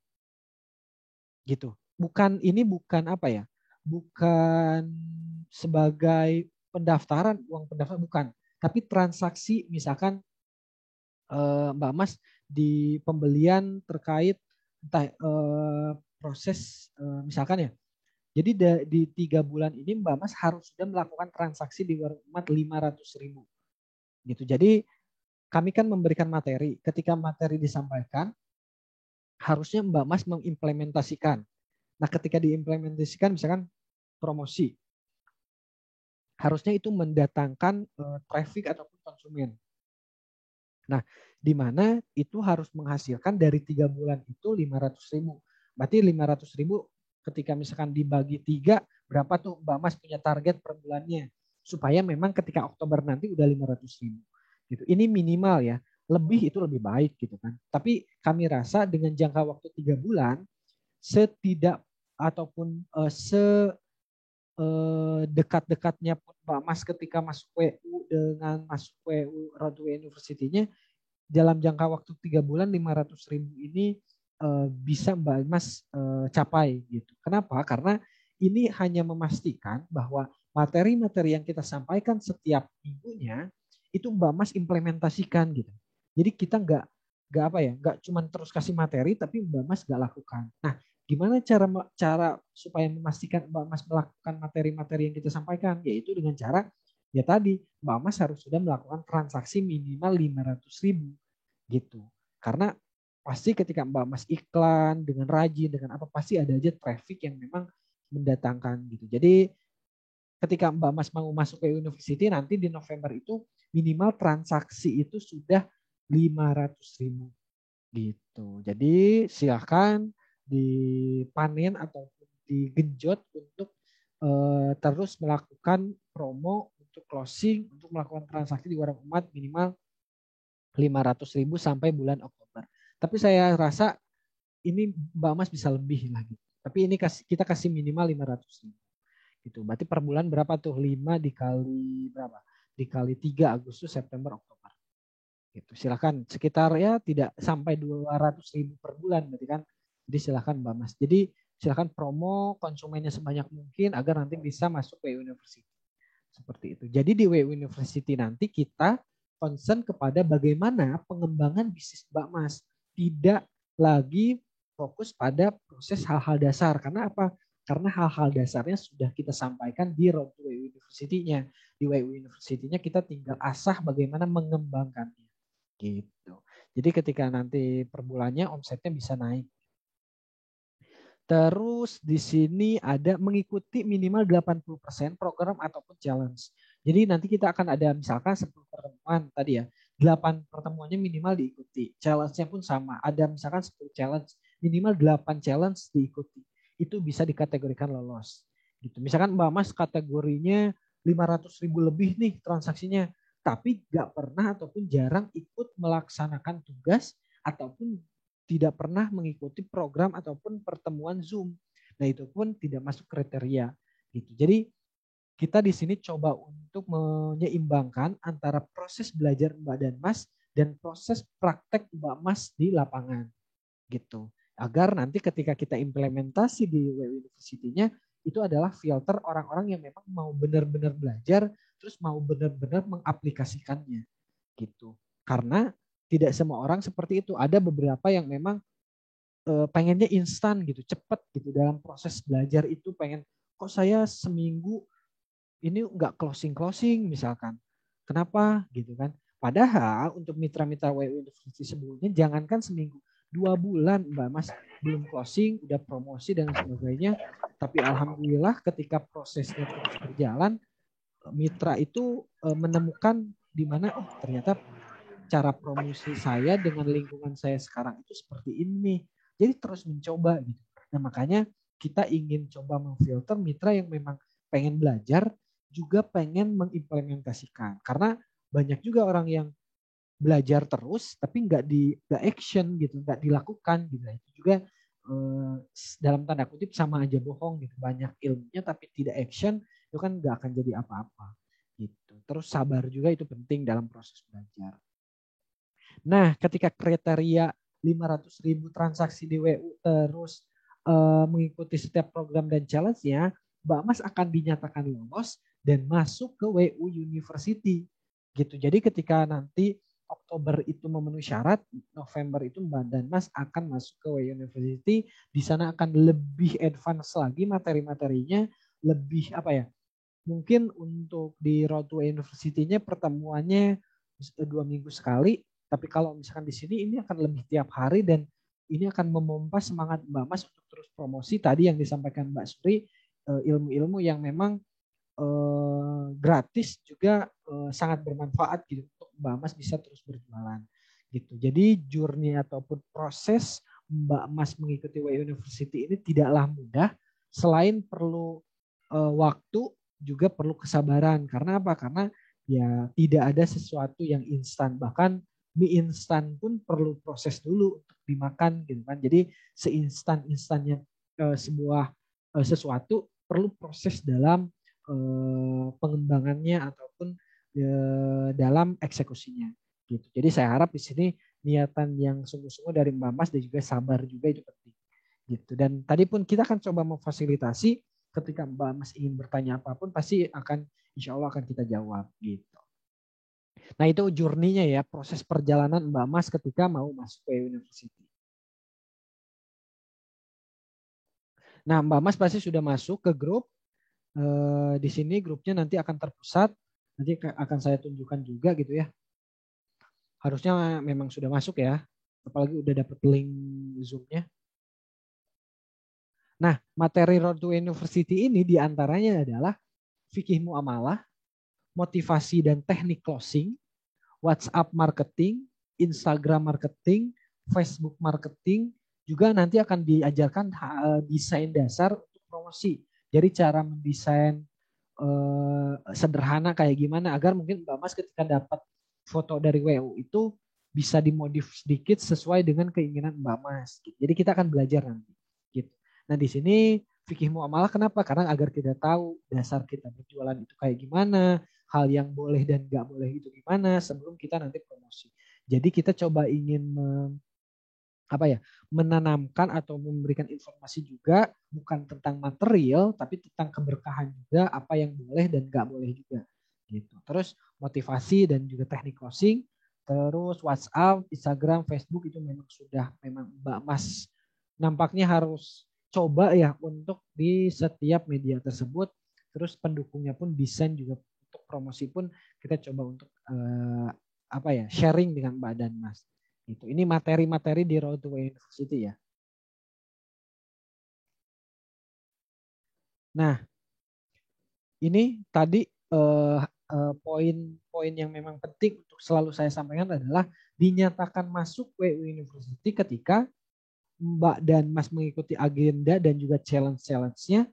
Gitu. Ini bukan apa ya? Bukan sebagai pendaftaran, uang pendaftaran bukan. Tapi transaksi misalkan Mbak Mas di pembelian terkait entah proses misalkan ya. Jadi di 3 bulan ini Mbak Mas harus sudah melakukan transaksi di warung umat 500.000. Gitu. Jadi kami kan memberikan materi. Ketika materi disampaikan, harusnya Mbak Mas mengimplementasikan. Nah ketika diimplementasikan misalkan promosi, harusnya itu mendatangkan traffic ataupun konsumen. Nah di mana itu harus menghasilkan dari 3 bulan itu 500.000. Berarti 500.000 ketika misalkan dibagi 3, berapa tuh Mbak Mas punya target per bulannya. Supaya memang ketika Oktober nanti udah 500.000. Gitu. Ini minimal ya. Lebih itu lebih baik gitu kan. Tapi kami rasa dengan jangka waktu 3 bulan, setidak ataupun dekat-dekatnya pun Mbak Mas ketika masuk WU dengan masuk WU Roadway University-nya, dalam jangka waktu 3 bulan 500.000 ini bisa Mbak Mas capai gitu. Kenapa? Karena ini hanya memastikan bahwa materi-materi yang kita sampaikan setiap minggunya itu Mbak Mas implementasikan gitu. Jadi kita nggak cuma terus kasih materi tapi Mbak Mas nggak lakukan. Nah, gimana cara supaya memastikan Mbak Mas melakukan materi-materi yang kita sampaikan? Yaitu dengan cara ya tadi Mbak Mas harus sudah melakukan transaksi minimal 500.000 gitu. Karena pasti ketika Mbak Mas iklan dengan rajin dengan apa pasti ada aja traffic yang memang mendatangkan gitu. Jadi ketika Mbak Mas mau masuk ke university nanti di November itu minimal transaksi itu sudah 500.000 gitu. Jadi silakan dipanen ataupun digenjot untuk terus melakukan promo untuk closing untuk melakukan transaksi di warung umat minimal 500.000 sampai bulan Oktober. Tapi saya rasa ini Mbak Mas bisa lebih lagi. Tapi ini kita kasih minimal 500.000. Gitu. Berarti per bulan berapa tuh? 5 dikali berapa? Dikali 3 Agustus, September, Oktober. Gitu. Silakan sekitar ya tidak sampai 200.000 per bulan berarti kan. Jadi silakan Mbak Mas. Jadi silakan promo konsumennya sebanyak mungkin agar nanti bisa masuk WU University. Seperti itu. Jadi di WU University nanti kita concern kepada bagaimana pengembangan bisnis Mbak Mas. Tidak lagi fokus pada proses hal-hal dasar. Karena apa? Karena hal-hal dasarnya sudah kita sampaikan di Road to WU University-nya. Di WU University-nya kita tinggal asah bagaimana mengembangkannya. Gitu. Jadi ketika nanti per bulannya omsetnya bisa naik. Terus di sini ada mengikuti minimal 80% program ataupun challenge. Jadi nanti kita akan ada misalkan 10 pertemuan tadi ya. 8 pertemuannya minimal diikuti. Challenge-nya pun sama. Ada misalkan 10 challenge. Minimal 8 challenge diikuti. Itu bisa dikategorikan lolos. Gitu. Misalkan Mbak Mas kategorinya 500.000 lebih nih transaksinya. Tapi gak pernah ataupun jarang ikut melaksanakan tugas ataupun tidak pernah mengikuti program ataupun pertemuan Zoom. Nah, itu pun tidak masuk kriteria gitu. Jadi kita di sini coba untuk menyeimbangkan antara proses belajar Mbak dan Mas dan proses praktek Mbak Mas di lapangan gitu. Agar nanti ketika kita implementasi di WU University-nya itu adalah filter orang-orang yang memang mau benar-benar belajar terus mau benar-benar mengaplikasikannya gitu. Karena tidak semua orang seperti itu. Ada beberapa yang memang pengennya instan gitu, cepat gitu dalam proses belajar itu pengen kok saya seminggu ini nggak closing misalkan. Kenapa gitu kan? Padahal untuk mitra-mitra WU University sebelumnya jangankan seminggu, 2 bulan Mbak Mas belum closing, udah promosi dan sebagainya. Tapi alhamdulillah ketika prosesnya terus berjalan, mitra itu menemukan di mana oh ternyata cara promosi saya dengan lingkungan saya sekarang itu seperti ini. Jadi terus mencoba gitu. Nah makanya kita ingin coba memfilter mitra yang memang pengen belajar juga pengen mengimplementasikan. Karena banyak juga orang yang belajar terus tapi nggak action gitu, nggak dilakukan gitu. Nah, itu juga dalam tanda kutip sama aja bohong gitu. Banyak ilmunya tapi tidak action itu kan nggak akan jadi apa-apa gitu. Terus sabar juga itu penting dalam proses belajar. Nah, ketika kriteria 500.000 transaksi di WU terus mengikuti setiap program dan challenge-nya, Mbak Mas akan dinyatakan lolos dan masuk ke WU University. Gitu. Jadi ketika nanti Oktober itu memenuhi syarat, November itu Mbak dan Mas akan masuk ke WU University. Di sana akan lebih advance lagi materi-materinya, lebih apa ya? Mungkin untuk di Road to University-nya pertemuannya 2 minggu sekali, tapi kalau misalkan di sini ini akan lebih tiap hari dan ini akan memompa semangat Mbak Mas untuk terus promosi tadi yang disampaikan Mbak Suri, ilmu-ilmu yang memang gratis juga sangat bermanfaat gitu untuk Mbak Mas bisa terus berjualan gitu. Jadi journey ataupun proses Mbak Mas mengikuti WU University ini tidaklah mudah, selain perlu waktu juga perlu kesabaran. Karena apa? Karena ya tidak ada sesuatu yang instan. Bahkan mie instan pun perlu proses dulu untuk dimakan gitu kan. Jadi seinstan-instannya sebuah sesuatu perlu proses dalam pengembangannya ataupun dalam eksekusinya gitu. Jadi saya harap di sini niatan yang sungguh-sungguh dari Mbak Mas dan juga sabar juga itu penting gitu. Dan tadi pun kita akan coba memfasilitasi ketika Mbak Mas ingin bertanya apapun pasti akan insya Allah akan kita jawab gitu. Nah itu journey-nya ya, proses perjalanan Mbak Mas ketika mau masuk ke university. Nah Mbak Mas pasti sudah masuk ke grup. Di sini grupnya nanti akan terpusat. Nanti akan saya tunjukkan juga gitu ya. Harusnya memang sudah masuk ya. Apalagi udah dapat link Zoom-nya. Nah materi Road to University ini diantaranya adalah fikih muamalah, motivasi dan teknik closing, WhatsApp marketing, Instagram marketing, Facebook marketing, juga nanti akan diajarkan desain dasar untuk promosi. Jadi cara mendesain sederhana kayak gimana agar mungkin Mbak Mas ketika dapat foto dari WU itu bisa dimodif sedikit sesuai dengan keinginan Mbak Mas. Jadi kita akan belajar nanti. Gitu. Nah di sini fikih muamalah kenapa? Karena agar kita tahu dasar kita berjualan itu kayak gimana, hal yang boleh dan nggak boleh itu gimana sebelum kita nanti promosi. Jadi kita coba ingin menanamkan atau memberikan informasi juga bukan tentang material tapi tentang keberkahan juga apa yang boleh dan nggak boleh juga gitu. Terus motivasi dan juga teknik closing, terus WhatsApp, Instagram, Facebook itu memang Mbak Mas nampaknya harus coba ya untuk di setiap media tersebut. Terus pendukungnya pun desain juga untuk promosi pun kita coba untuk sharing dengan Mbak dan Mas. Gitu. Ini materi-materi di Road to University ya. Nah, ini tadi poin-poin yang memang penting untuk selalu saya sampaikan adalah dinyatakan masuk WU University ketika Mbak dan Mas mengikuti agenda dan juga challenge-challenge-nya.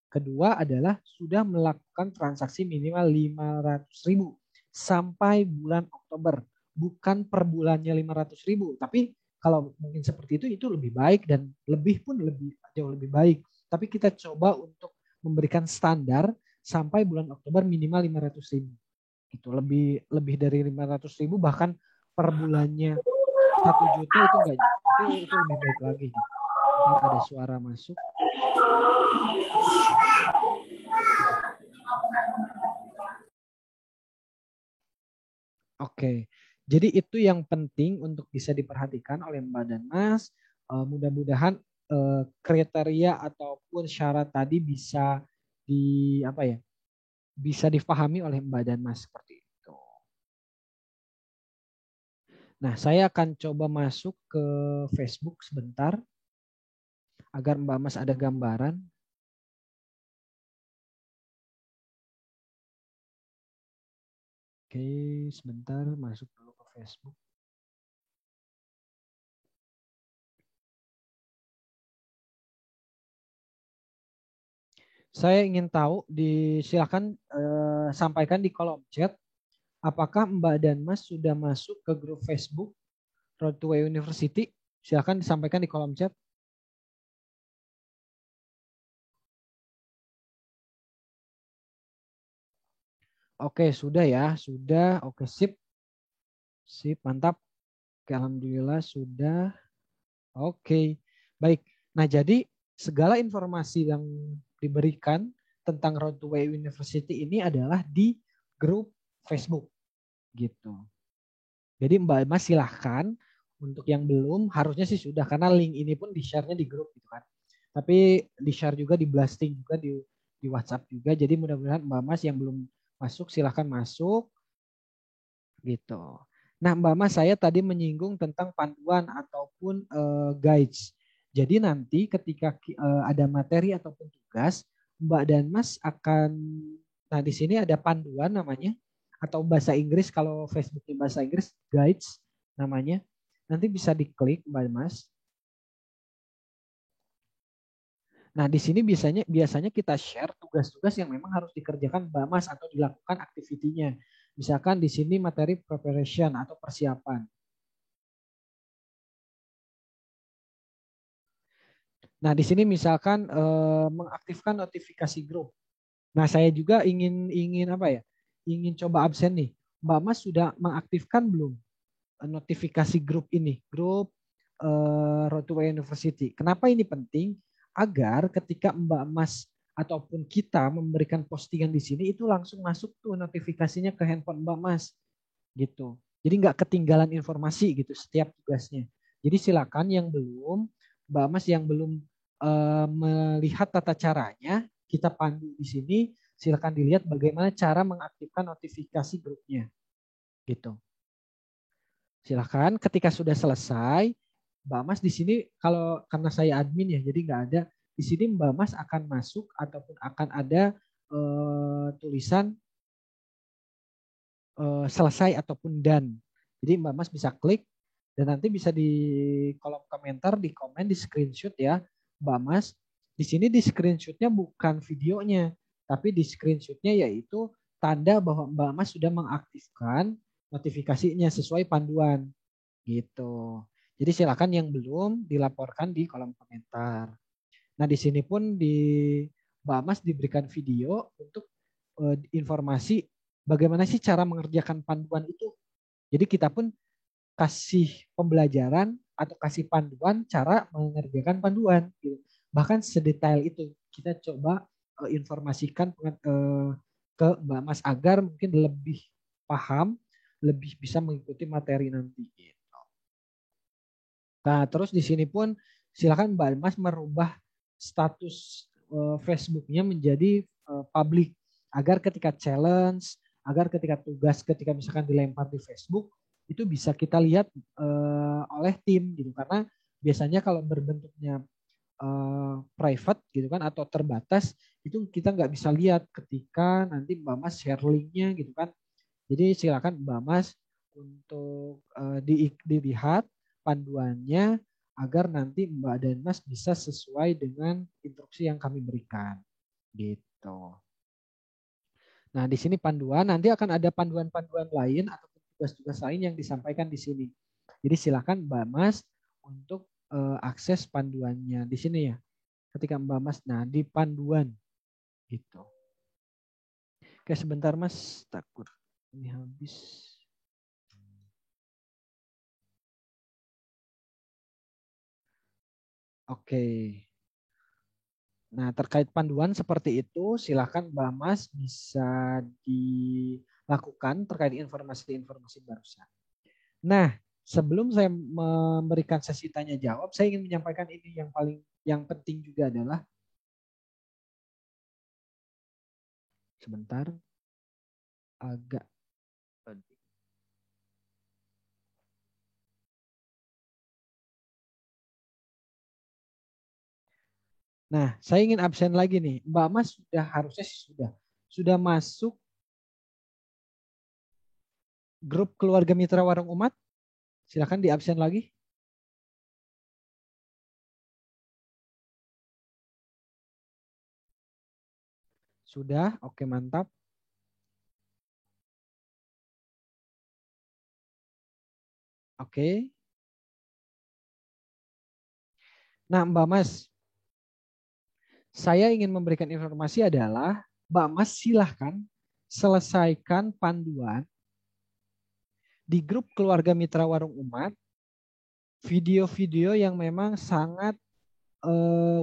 Kedua adalah sudah melakukan transaksi minimal 500.000 sampai bulan Oktober. Bukan per bulannya 500.000, tapi kalau mungkin seperti itu lebih baik dan jauh lebih baik. Tapi kita coba untuk memberikan standar sampai bulan Oktober minimal 500.000. Itu lebih dari 500.000 bahkan per bulannya 1 juta itu enggak, itu lebih baik lagi. Ntar ada suara masuk. Oke, jadi itu yang penting untuk bisa diperhatikan oleh Mbak dan Mas. Mudah-mudahan kriteria ataupun syarat tadi bisa bisa difahami oleh Mbak dan Mas seperti itu. Nah, saya akan coba masuk ke Facebook sebentar agar Mbak Mas ada gambaran. Oke, sebentar masuk dulu ke Facebook. Saya ingin tahu, silakan sampaikan di kolom chat, apakah Mbak dan Mas sudah masuk ke grup Facebook Road to Way University? Silakan disampaikan di kolom chat. Oke, sudah ya, sudah. Oke, sip. Sip, mantap. Oke, alhamdulillah sudah. Oke, baik. Nah, jadi segala informasi yang diberikan tentang Road to Way University ini adalah di grup Facebook gitu. Jadi Mbak Mas silahkan, untuk yang belum harusnya sih sudah, karena link ini pun di-share-nya di grup gitu kan. Tapi di-share juga, di blasting juga di WhatsApp juga. Jadi mudah-mudahan Mbak Mas yang belum masuk silahkan masuk gitu. Nah, Mbak Mas, saya tadi menyinggung tentang panduan ataupun guides. Jadi nanti ketika ada materi ataupun tugas, Mbak dan Mas akan, nah di sini ada panduan namanya, atau bahasa Inggris, kalau Facebooknya bahasa Inggris, guides namanya. Nanti bisa diklik Mbak Mas. Nah, di sini biasanya kita share tugas-tugas yang memang harus dikerjakan Mbak Mas atau dilakukan aktivitinya. Misalkan di sini materi preparation atau persiapan. Nah, di sini misalkan mengaktifkan notifikasi grup. Nah, saya juga ingin apa ya? Ingin coba absen nih. Mbak Mas sudah mengaktifkan belum notifikasi grup ini? Grup Road to Way University. Kenapa ini penting? Agar ketika Mbak Mas ataupun kita memberikan postingan di sini itu langsung masuk tuh notifikasinya ke handphone Mbak Mas gitu. Jadi nggak ketinggalan informasi gitu setiap tugasnya. Jadi silakan yang belum, Mbak Mas yang belum melihat tata caranya, kita pandu di sini, silakan dilihat bagaimana cara mengaktifkan notifikasi grupnya gitu. Silakan ketika sudah selesai, Mbak Mas di sini, kalau karena saya admin ya, jadi nggak ada. Di sini Mbak Mas akan masuk ataupun akan ada tulisan selesai ataupun done. Jadi Mbak Mas bisa klik dan nanti bisa di kolom komentar, di komen, di screenshot ya Mbak Mas. Di sini di screenshotnya bukan videonya, tapi di screenshotnya yaitu tanda bahwa Mbak Mas sudah mengaktifkan notifikasinya sesuai panduan gitu. Jadi silakan yang belum dilaporkan di kolom komentar. Nah, di sini pun di Mbak Mas diberikan video untuk informasi bagaimana sih cara mengerjakan panduan itu. Jadi kita pun kasih pembelajaran atau kasih panduan cara mengerjakan panduan. Gitu. Bahkan sedetail itu kita coba informasikan ke Mbak Mas agar mungkin lebih paham, lebih bisa mengikuti materi nanti. Nah, terus di sini pun silakan Mbak Mas merubah status Facebooknya menjadi public agar ketika challenge, agar ketika tugas, ketika misalkan dilempar di Facebook itu bisa kita lihat oleh tim gitu, karena biasanya kalau berbentuknya private gitu kan atau terbatas itu kita nggak bisa lihat ketika nanti Mbak Mas share linknya gitu kan. Jadi silakan Mbak Mas untuk dilihat panduannya agar nanti Mbak dan Mas bisa sesuai dengan instruksi yang kami berikan gitu. Nah, di sini panduan, nanti akan ada panduan-panduan lain atau tugas-tugas lain yang disampaikan di sini. Jadi silakan Mbak Mas untuk akses panduannya di sini ya. Ketika Mbak Mas, nah di panduan gitu. Oke, sebentar Mas, takut ini habis. Oke. Nah, terkait panduan seperti itu, silakan Mbak Mas bisa dilakukan terkait informasi-informasi barusan. Nah, sebelum saya memberikan sesi tanya jawab, saya ingin menyampaikan ini yang penting juga adalah sebentar agak. Nah, saya ingin absen lagi nih. Mbak Mas harusnya sudah masuk grup keluarga mitra warung umat. Silakan di absen lagi. Sudah, oke mantap. Oke. Nah, Mbak Mas, saya ingin memberikan informasi adalah Mbak Mas silahkan selesaikan panduan di grup keluarga mitra warung umat, video-video yang memang sangat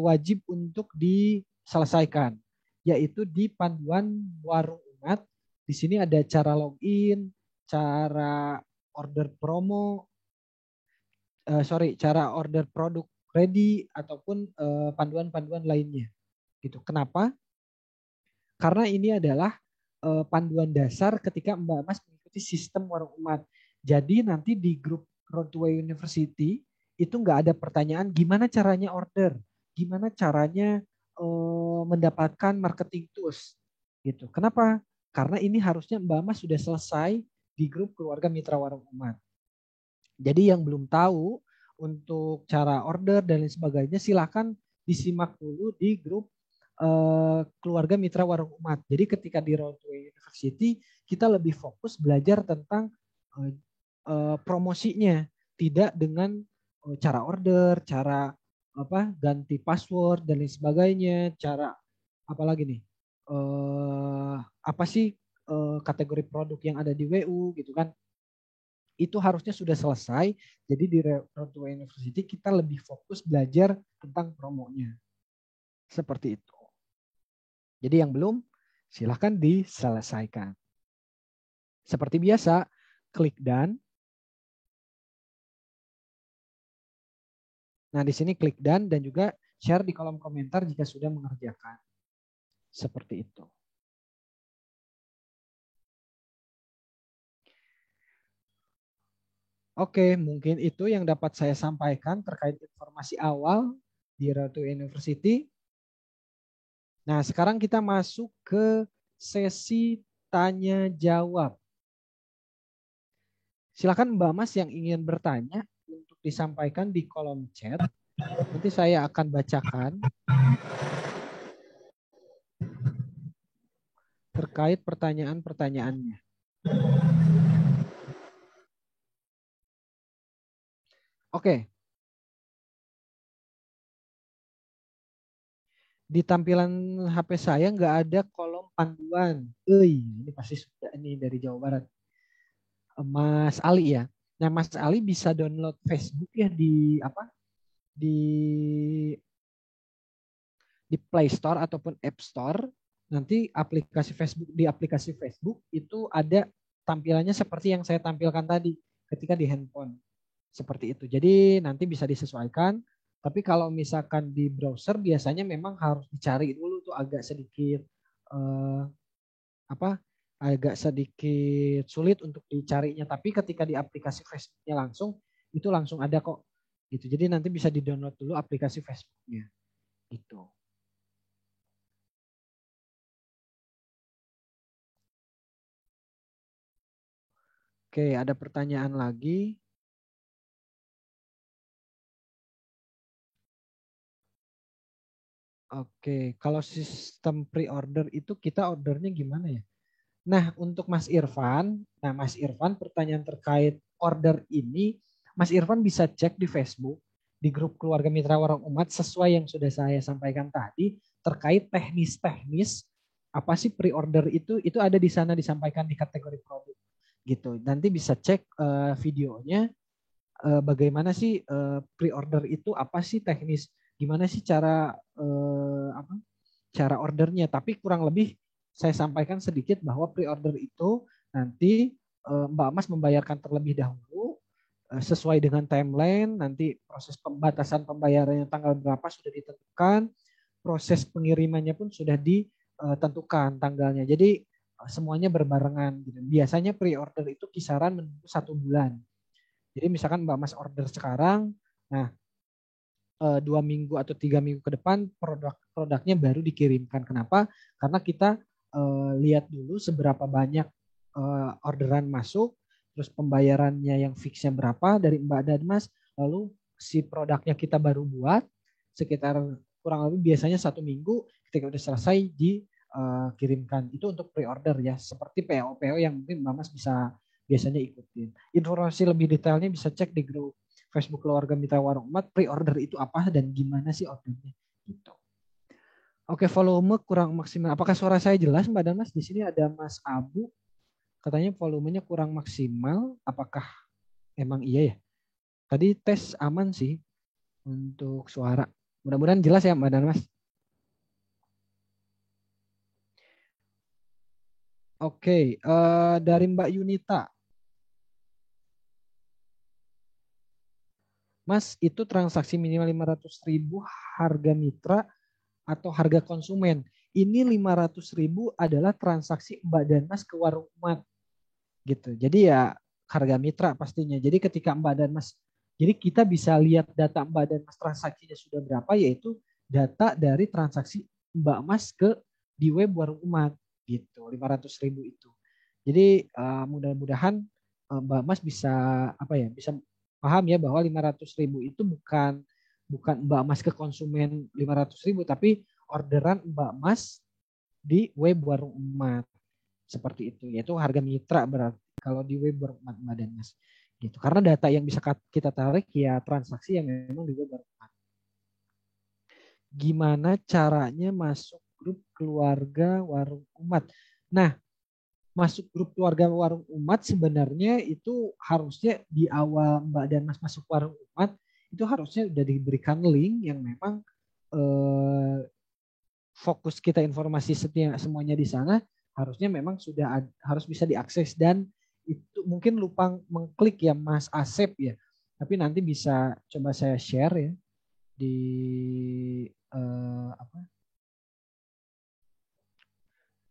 wajib untuk diselesaikan, yaitu di panduan warung umat. Di sini ada cara login, cara order promo, cara order produk ready ataupun panduan-panduan lainnya. Gitu. Kenapa? Karena ini adalah panduan dasar ketika Mbak Mas mengikuti sistem warung umat. Jadi nanti di grup Roadway University itu nggak ada pertanyaan gimana caranya order, gimana caranya mendapatkan marketing tools, gitu. Kenapa? Karena ini harusnya Mbak Mas sudah selesai di grup keluarga mitra warung umat. Jadi yang belum tahu untuk cara order dan lain sebagainya silakan disimak dulu di grup keluarga mitra warung umat. Jadi ketika di Roadway University kita lebih fokus belajar tentang promosinya, tidak dengan cara order, cara ganti password dan lain sebagainya, cara apalagi nih apa sih kategori produk yang ada di WU gitu kan. Itu harusnya sudah selesai. Jadi di Roadway University kita lebih fokus belajar tentang promonya. Seperti itu. Jadi yang belum, silahkan diselesaikan. Seperti biasa, klik done. Nah, di sini klik done dan juga share di kolom komentar jika sudah mengerjakan. Seperti itu. Oke, mungkin itu yang dapat saya sampaikan terkait informasi awal di Roadway University. Nah, sekarang kita masuk ke sesi tanya jawab. Silakan Mbak Mas yang ingin bertanya untuk disampaikan di kolom chat. Nanti saya akan bacakan terkait pertanyaan-pertanyaannya. Oke. Di tampilan HP saya nggak ada kolom panduan. Ini pasti sudah ini dari Jawa Barat. Mas Ali ya. Nah, Mas Ali bisa download Facebook ya di di Play Store ataupun App Store. Nanti di aplikasi Facebook itu ada tampilannya seperti yang saya tampilkan tadi ketika di handphone. Seperti itu. Jadi nanti bisa disesuaikan. Tapi kalau misalkan di browser biasanya memang harus dicari dulu tuh agak sedikit agak sedikit sulit untuk dicarinya. Tapi ketika di aplikasi Facebooknya itu langsung ada kok. Gitu. Jadi nanti bisa di-download dulu aplikasi Facebooknya. Gitu. Oke, ada pertanyaan lagi. Oke, kalau sistem pre-order itu kita ordernya gimana ya? Nah, untuk Mas Irfan, pertanyaan terkait order ini, Mas Irfan bisa cek di Facebook. di grup keluarga mitra warung umat sesuai yang sudah saya sampaikan tadi terkait teknis-teknis apa sih pre-order itu ada di sana disampaikan di kategori produk gitu. Nanti bisa cek videonya bagaimana sih pre-order itu apa sih teknis gimana sih cara cara ordernya. Tapi kurang lebih saya sampaikan sedikit bahwa pre-order itu nanti Mbak Mas membayarkan terlebih dahulu sesuai dengan timeline, nanti proses pembatasan pembayarannya tanggal berapa sudah ditentukan, proses pengirimannya pun sudah ditentukan tanggalnya. Jadi semuanya berbarengan. Gitu. Biasanya pre-order itu kisaran menunggu 1 bulan. Jadi misalkan Mbak Mas order sekarang, nah 2 minggu atau 3 minggu ke depan produknya baru dikirimkan. Kenapa? Karena kita lihat dulu seberapa banyak orderan masuk, terus pembayarannya yang fixnya berapa dari Mbak dan Mas, lalu si produknya kita baru buat sekitar kurang lebih biasanya 1 minggu ketika udah selesai dikirimkan. Itu untuk pre-order ya, seperti PO-PO yang mungkin Mbak Mas bisa biasanya ikutin. Informasi lebih detailnya bisa cek di grup Facebook Keluarga Mitra Warung Umat, pre-order itu apa dan gimana sih ordernya gitu. Oke, volume kurang maksimal. Apakah suara saya jelas Mbak dan Mas? Di sini ada Mas Abu. Katanya volumenya kurang maksimal. Apakah emang iya ya? Tadi tes aman sih untuk suara. Mudah-mudahan jelas ya Mbak dan Mas. Oke, dari Mbak Yunita. Mas, itu transaksi minimal 500.000 harga mitra atau harga konsumen. Ini 500.000 adalah transaksi Mbak dan Mas ke warung umat. Gitu. Jadi ya harga mitra pastinya. Jadi ketika Mbak dan Mas, jadi kita bisa lihat data Mbak dan Mas transaksinya sudah berapa, yaitu data dari transaksi Mbak Mas di web warung umat gitu, 500.000 itu. Jadi mudah-mudahan Mbak Mas bisa bisa paham ya bahwa 500.000 itu bukan Mbak Mas ke konsumen 500.000, tapi orderan Mbak Mas di web warung umat. Seperti itu, yaitu harga mitra berarti kalau di web warung umat Mbak dan Mas. Gitu. Karena data yang bisa kita tarik ya transaksi yang memang di web warung umat. Gimana caranya masuk grup keluarga warung umat? Nah, masuk grup keluarga warung umat sebenarnya itu harusnya di awal Mbak dan Mas masuk warung umat itu harusnya udah diberikan link yang memang fokus kita informasi semuanya di sana harusnya memang sudah harus bisa diakses dan itu mungkin lupa mengklik ya Mas Asep ya. Tapi nanti bisa coba saya share ya di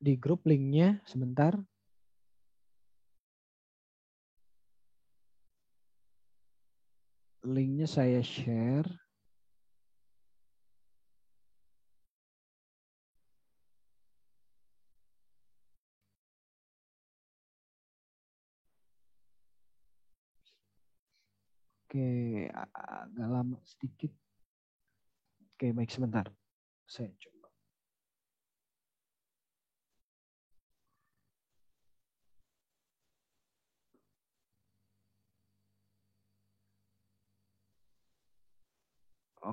di grup linknya sebentar. Linknya saya share. Oke, agak lama sedikit. Oke, baik sebentar. Saya coba.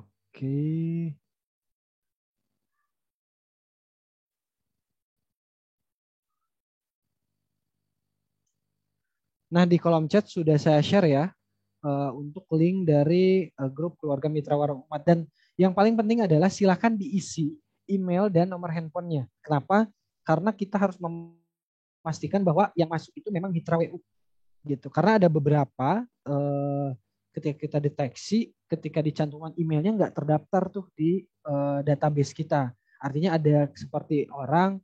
Oke. Nah, di kolom chat sudah saya share ya untuk link dari grup keluarga Mitra Warung Umat. Dan yang paling penting adalah silakan diisi email dan nomor handphonenya. Kenapa? Karena kita harus memastikan bahwa yang masuk itu memang Mitra WU. Gitu. Karena ada beberapa ketika kita deteksi, ketika dicantumkan emailnya nggak terdaftar tuh di database kita. Artinya ada seperti orang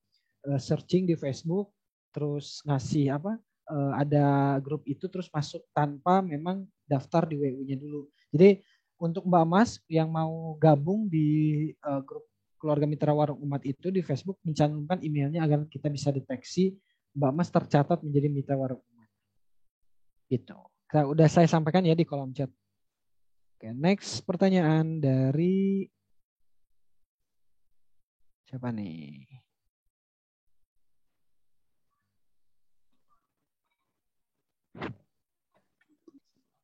searching di Facebook, terus ngasih ada grup itu terus masuk tanpa memang daftar di WU-nya dulu. Jadi untuk Mbak Mas yang mau gabung di grup keluarga mitra warung umat itu di Facebook mencantumkan emailnya agar kita bisa deteksi Mbak Mas tercatat menjadi mitra warung umat. Gitu. Udah saya sampaikan ya di kolom chat. Oke, next pertanyaan dari siapa nih?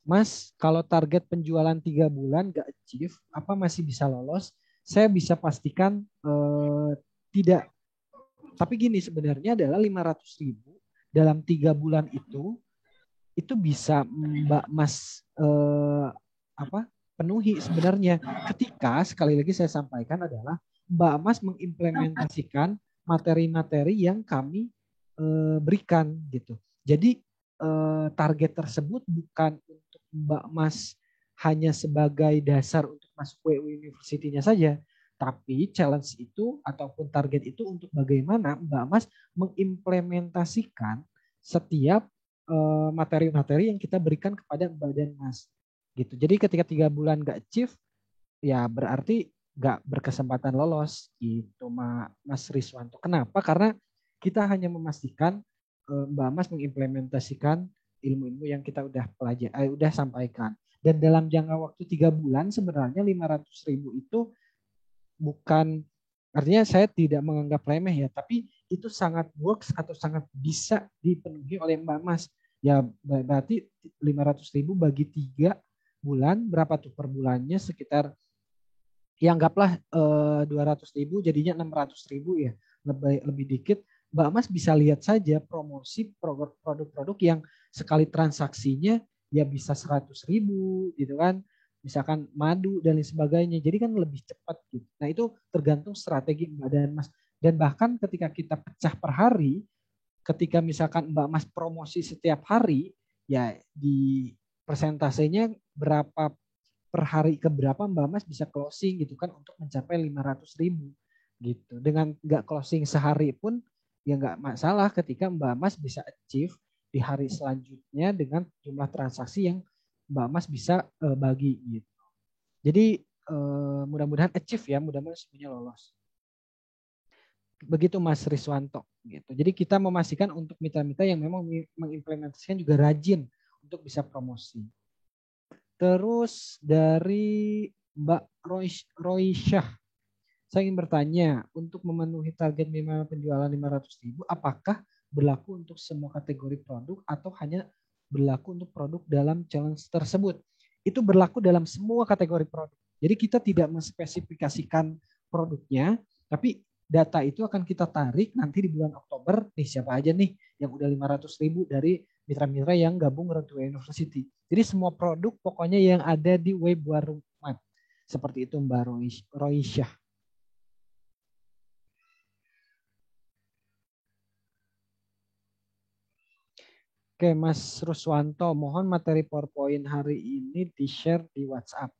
Mas, kalau target penjualan 3 bulan nggak achieve, apa masih bisa lolos? Saya bisa pastikan tidak. Tapi gini, sebenarnya adalah 500.000 dalam 3 bulan itu bisa Mbak Mas penuhi sebenarnya. Ketika sekali lagi saya sampaikan adalah Mbak Mas mengimplementasikan materi-materi yang kami berikan gitu. Jadi target tersebut bukan untuk Mbak Mas hanya sebagai dasar untuk masuk WU University-nya saja, tapi challenge itu ataupun target itu untuk bagaimana Mbak Mas mengimplementasikan setiap materi-materi yang kita berikan kepada Mbak dan Mas gitu. Jadi ketika 3 bulan nggak achieve, ya berarti nggak berkesempatan lolos gitu Mas Riswanto. Kenapa? Karena kita hanya memastikan Mbak Mas mengimplementasikan ilmu-ilmu yang kita udah sampaikan. Dan dalam jangka waktu 3 bulan sebenarnya 500.000 itu bukan, artinya saya tidak menganggap remeh ya, tapi itu sangat works atau sangat bisa dipenuhi oleh Mbak Mas. Ya berarti 500.000 bagi 3 bulan, berapa tuh per bulannya? Sekitar, ya anggaplah 200.000 jadinya 600.000 ya, lebih dikit. Mbak Mas bisa lihat saja promosi produk-produk yang sekali transaksinya ya bisa 100.000 gitu kan, misalkan madu dan lain sebagainya, jadi kan lebih cepat gitu. Nah itu tergantung strategi Mbak dan Mas. Dan bahkan ketika kita pecah per hari, ketika misalkan Mbak Mas promosi setiap hari, ya di persentasenya berapa per hari ke berapa Mbak Mas bisa closing gitu kan untuk mencapai 500.000 gitu. Dengan nggak closing sehari pun ya nggak masalah ketika Mbak Mas bisa achieve di hari selanjutnya dengan jumlah transaksi yang Mbak Mas bisa bagi gitu. Jadi mudah-mudahan achieve ya, mudah-mudahan semuanya lolos. Begitu Mas Riswanto gitu. Jadi kita memastikan untuk mitra-mitra yang memang mengimplementasikan juga rajin untuk bisa promosi. Terus dari Mbak Roisyah, saya ingin bertanya, untuk memenuhi target minimal penjualan 500.000, apakah berlaku untuk semua kategori produk atau hanya berlaku untuk produk dalam challenge tersebut? Itu berlaku dalam semua kategori produk. Jadi kita tidak menspesifikasikan produknya, tapi data itu akan kita tarik nanti di bulan Oktober, nih siapa aja nih yang udah 500.000 dari mitra-mitra yang gabung Road University. Jadi semua produk pokoknya yang ada di web Warumat. Seperti itu Mbak Roisyah. Oke, Mas Ruswanto, mohon materi PowerPoint hari ini di-share di WhatsApp.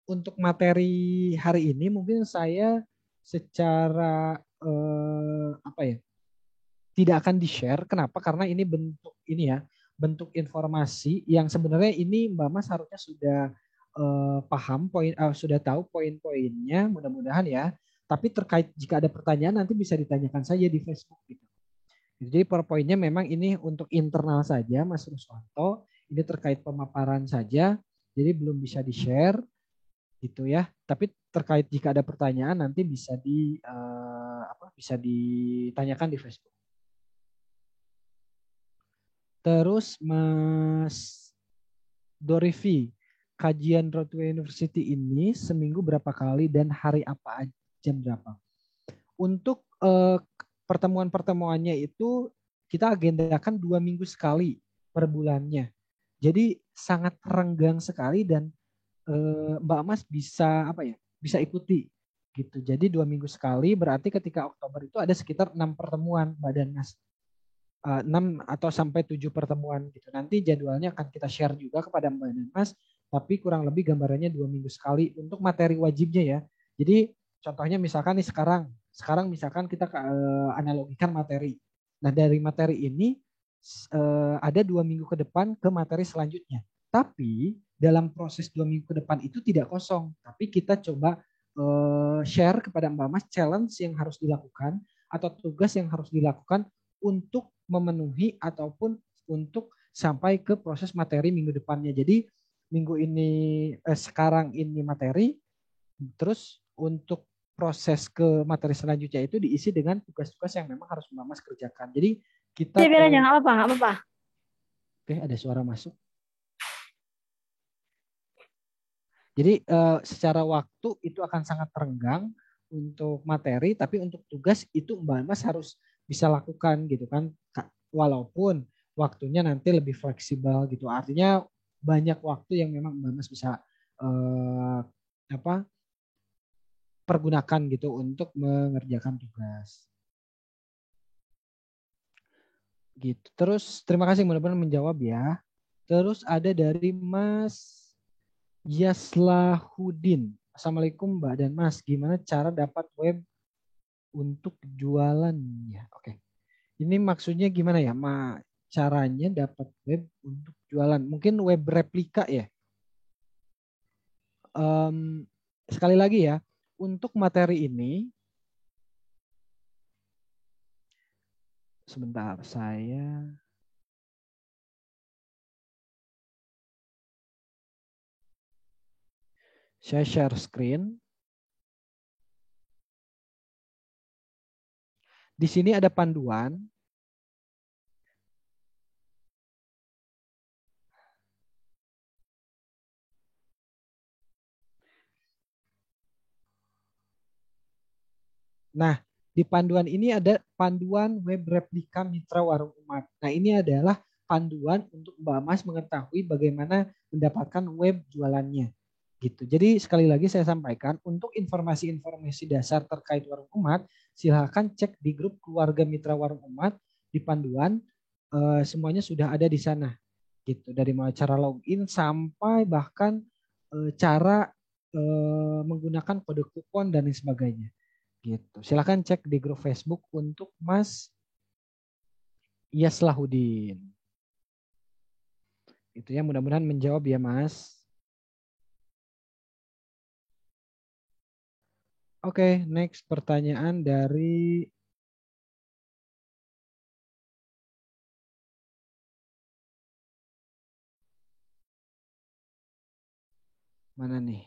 Untuk materi hari ini mungkin saya secara tidak akan di-share. Kenapa? Karena ini bentuk informasi yang sebenarnya ini Mbak Mas harusnya sudah paham sudah tahu poin-poinnya, mudah-mudahan ya. Tapi terkait jika ada pertanyaan nanti bisa ditanyakan saja di Facebook gitu. Jadi PowerPoint-nya memang ini untuk internal saja, Mas Ruswanto. Ini terkait pemaparan saja, jadi belum bisa di-share, gitu ya. Tapi terkait jika ada pertanyaan nanti bisa bisa ditanyakan di Facebook. Terus Mas Dorivi, kajian Road to University ini seminggu berapa kali dan hari apa aja, jam berapa? Untuk pertemuan-pertemuannya itu kita agendakan 2 minggu sekali per bulannya. Jadi sangat renggang sekali dan Mbak Mas bisa bisa ikuti gitu. Jadi 2 minggu sekali berarti ketika Oktober itu ada sekitar 6 pertemuan Mbak dan Mas. 6 atau sampai 7 pertemuan gitu. Nanti jadwalnya akan kita share juga kepada Mbak dan Mas, tapi kurang lebih gambarannya 2 minggu sekali untuk materi wajibnya ya. Jadi contohnya misalkan nih sekarang misalkan kita analogikan materi. Nah dari materi ini ada 2 minggu ke depan ke materi selanjutnya. Tapi dalam proses 2 minggu ke depan itu tidak kosong. Tapi kita coba share kepada Mbak Mas challenge yang harus dilakukan atau tugas yang harus dilakukan untuk memenuhi ataupun untuk sampai ke proses materi minggu depannya. Jadi minggu ini sekarang ini materi, terus untuk proses ke materi selanjutnya itu diisi dengan tugas-tugas yang memang harus Mbak Mas kerjakan. Jadi kita nggak apa-apa. Oke, ada suara masuk. Jadi secara waktu itu akan sangat renggang untuk materi, tapi untuk tugas itu Mbak Mas harus bisa lakukan gitu kan. Walaupun waktunya nanti lebih fleksibel gitu. Artinya banyak waktu yang memang Mbak Mas bisa pergunakan gitu untuk mengerjakan tugas. Gitu. Terus terima kasih mudah-mudahan menjawab ya. Terus ada dari Mas Yaslahudin. Assalamualaikum Mbak dan Mas. Gimana cara dapat web untuk jualannya? Oke. Ini maksudnya gimana ya? Caranya dapat web untuk jualan. Mungkin web replika ya. Sekali lagi ya. Untuk materi ini. Sebentar saya. Saya share screen. Di sini ada panduan. Nah, di panduan ini ada panduan web replika mitra warung umat. Nah, ini adalah panduan untuk Mbak Mas mengetahui bagaimana mendapatkan web jualannya. Gitu. Jadi sekali lagi saya sampaikan untuk informasi-informasi dasar terkait warung umat, silakan cek di grup keluarga mitra warung umat di panduan, semuanya sudah ada di sana. Gitu. Dari mulai cara login sampai bahkan cara menggunakan kode kupon dan lain sebagainya. Gitu. Silakan cek di grup Facebook untuk Mas Yaslahudin. Itu ya, mudah-mudahan menjawab ya Mas. Oke, next pertanyaan dari mana nih?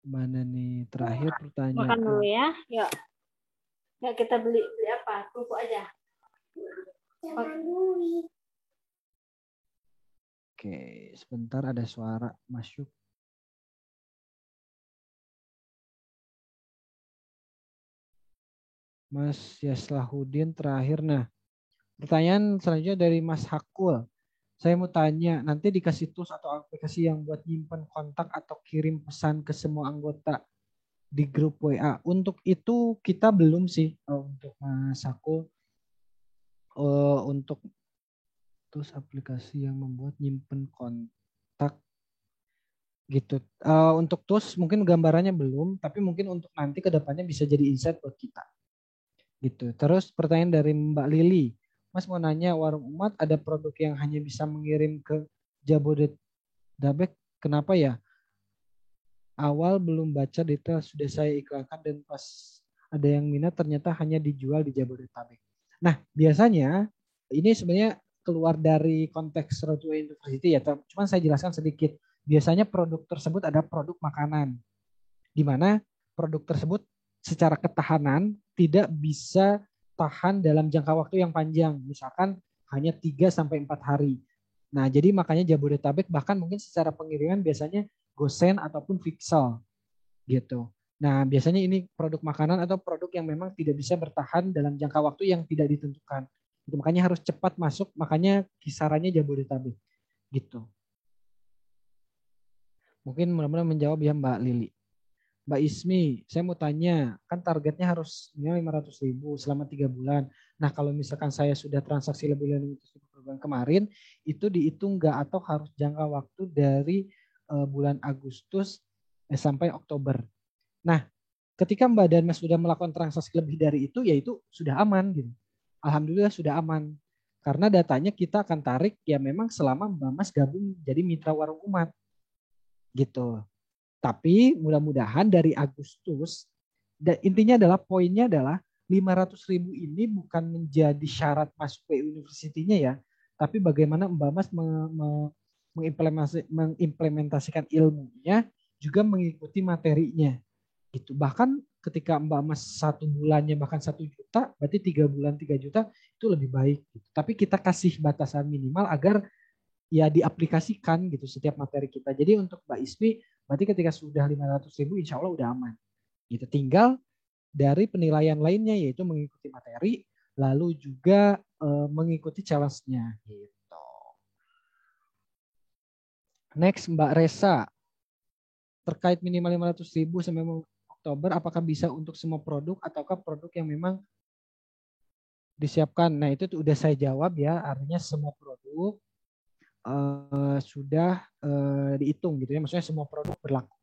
Mana nih terakhir pertanyaan? Makan dulu ya, yuk. Ya kita beli apa? Kerupuk aja. Oke, sebentar ada suara masuk. Mas Yaslahudin terakhir. Nah, pertanyaan selanjutnya dari Mas Hakul. Saya mau tanya, nanti dikasih tools atau aplikasi yang buat nyimpen kontak atau kirim pesan ke semua anggota di grup WA. Untuk itu kita belum sih, untuk Mas Hakul. Untuk tools aplikasi yang membuat nyimpen kontak gitu. Untuk tools mungkin gambarannya belum, tapi mungkin untuk nanti ke depannya bisa jadi insight buat kita. Gitu. Terus pertanyaan dari Mbak Lili. Mas mau nanya, warung umat ada produk yang hanya bisa mengirim ke Jabodetabek. Kenapa ya? Awal belum baca detail sudah saya iklankan dan pas ada yang minat ternyata hanya dijual di Jabodetabek. Nah, biasanya ini sebenarnya keluar dari konteks Road to University ya, cuma saya jelaskan sedikit. Biasanya produk tersebut ada produk makanan, di mana produk tersebut secara ketahanan tidak bisa tahan dalam jangka waktu yang panjang, misalkan hanya 3-4 hari. Nah, jadi makanya Jabodetabek bahkan mungkin secara pengiriman biasanya Gosen ataupun Vixel gitu. Nah, biasanya ini produk makanan atau produk yang memang tidak bisa bertahan dalam jangka waktu yang tidak ditentukan. Itu makanya harus cepat masuk, makanya kisarannya Jabodetabek gitu. Mungkin mudah-mudahan menjawab ya Mbak Lili. Mbak Ismi, saya mau tanya, kan targetnya harus 500.000 selama 3 bulan. Nah, kalau misalkan saya sudah transaksi lebih dari 500.000 bulan kemarin, itu dihitung nggak atau harus jangka waktu dari bulan Agustus sampai Oktober. Nah, ketika Mbak dan Mas sudah melakukan transaksi lebih dari itu, ya itu sudah aman gitu. Alhamdulillah sudah aman. Karena datanya kita akan tarik ya memang selama Mbak Mas gabung jadi mitra warung umat. Gitu. Tapi mudah-mudahan dari Agustus, dan intinya adalah poinnya adalah 500.000 ini bukan menjadi syarat masuk ke universitinya ya, tapi bagaimana Mbak Mas mengimplementasikan ilmunya, juga mengikuti materinya. Gitu. Bahkan ketika Mbak Mas 1 bulannya bahkan 1 juta, berarti 3 bulan 3 juta itu lebih baik. Gitu. Tapi kita kasih batasan minimal agar ya diaplikasikan gitu setiap materi kita. Jadi untuk Mbak Ismi, berarti ketika sudah 500.000 insya Allah udah aman. Gitu. Tinggal dari penilaian lainnya yaitu mengikuti materi, lalu juga mengikuti challenge-nya. Gitu. Next Mbak Resa, terkait minimal 500.000 sampai Oktober, apakah bisa untuk semua produk ataukah produk yang memang disiapkan? Nah itu udah saya jawab ya, artinya semua produk sudah dihitung gitu ya, maksudnya semua produk berlaku.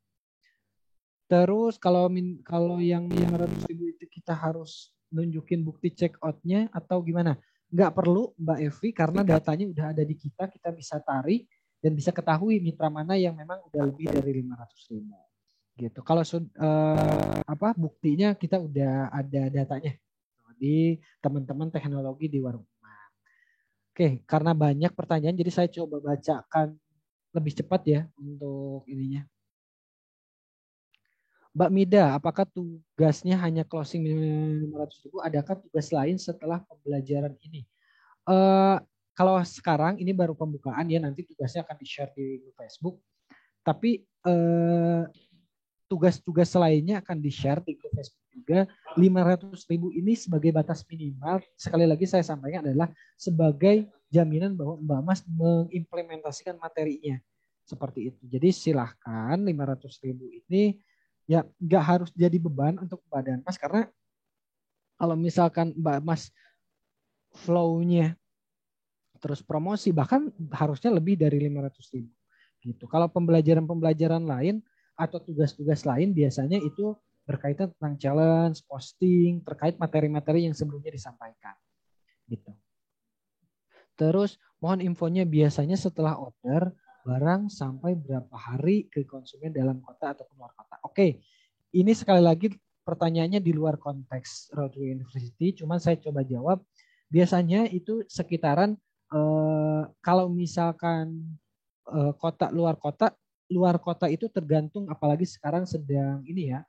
Terus kalau yang 500.000 itu kita harus nunjukin bukti check out-nya atau gimana? Nggak perlu Mbak Evi, karena datanya udah ada di kita bisa tarik dan bisa ketahui mitra mana yang memang udah lebih dari 500.000 gitu. Kalau buktinya kita udah ada datanya di teman-teman teknologi di Warung Emak. Oke, karena banyak pertanyaan jadi saya coba bacakan lebih cepat ya untuk ininya. Mbak Mida, apakah tugasnya hanya closing 500.000? Adakah tugas lain setelah pembelajaran ini? Kalau sekarang ini baru pembukaan ya, nanti tugasnya akan di-share di Facebook. Tapi tugas-tugas lainnya akan di-share di grup Facebook juga. 500.000 ini sebagai batas minimal, sekali lagi saya sampaikan adalah sebagai jaminan bahwa Mbak Mas mengimplementasikan materinya. Seperti itu. Jadi silahkan 500.000 ini ya nggak harus jadi beban untuk Mbak dan Mas, karena kalau misalkan Mbak Mas flow-nya terus promosi, bahkan harusnya lebih dari 500.000 gitu. Kalau pembelajaran lain atau tugas-tugas lain biasanya itu berkaitan tentang challenge, posting, terkait materi-materi yang sebelumnya disampaikan. Gitu. Terus mohon infonya biasanya setelah order barang sampai berapa hari ke konsumen dalam kota atau luar kota. Oke, ini sekali lagi pertanyaannya di luar konteks Road to University, cuman saya coba jawab. Biasanya itu sekitaran kalau misalkan kota luar kota itu tergantung, apalagi sekarang sedang ini ya,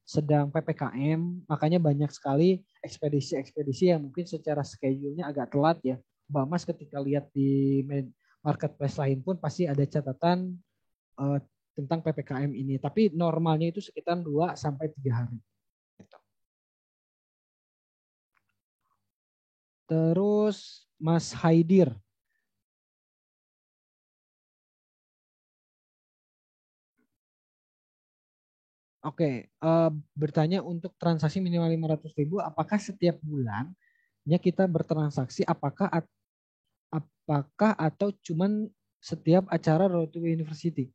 sedang PPKM, makanya banyak sekali ekspedisi-ekspedisi yang mungkin secara schedule-nya agak telat ya. Mbak Mas ketika lihat di marketplace lain pun pasti ada catatan tentang PPKM ini. Tapi normalnya itu sekitar 2 sampai 3 hari. Terus Mas Haidir. Oke, bertanya untuk transaksi minimal 500.000, apakah setiap bulannya kita bertransaksi, apakah atau cuman setiap acara Road to University?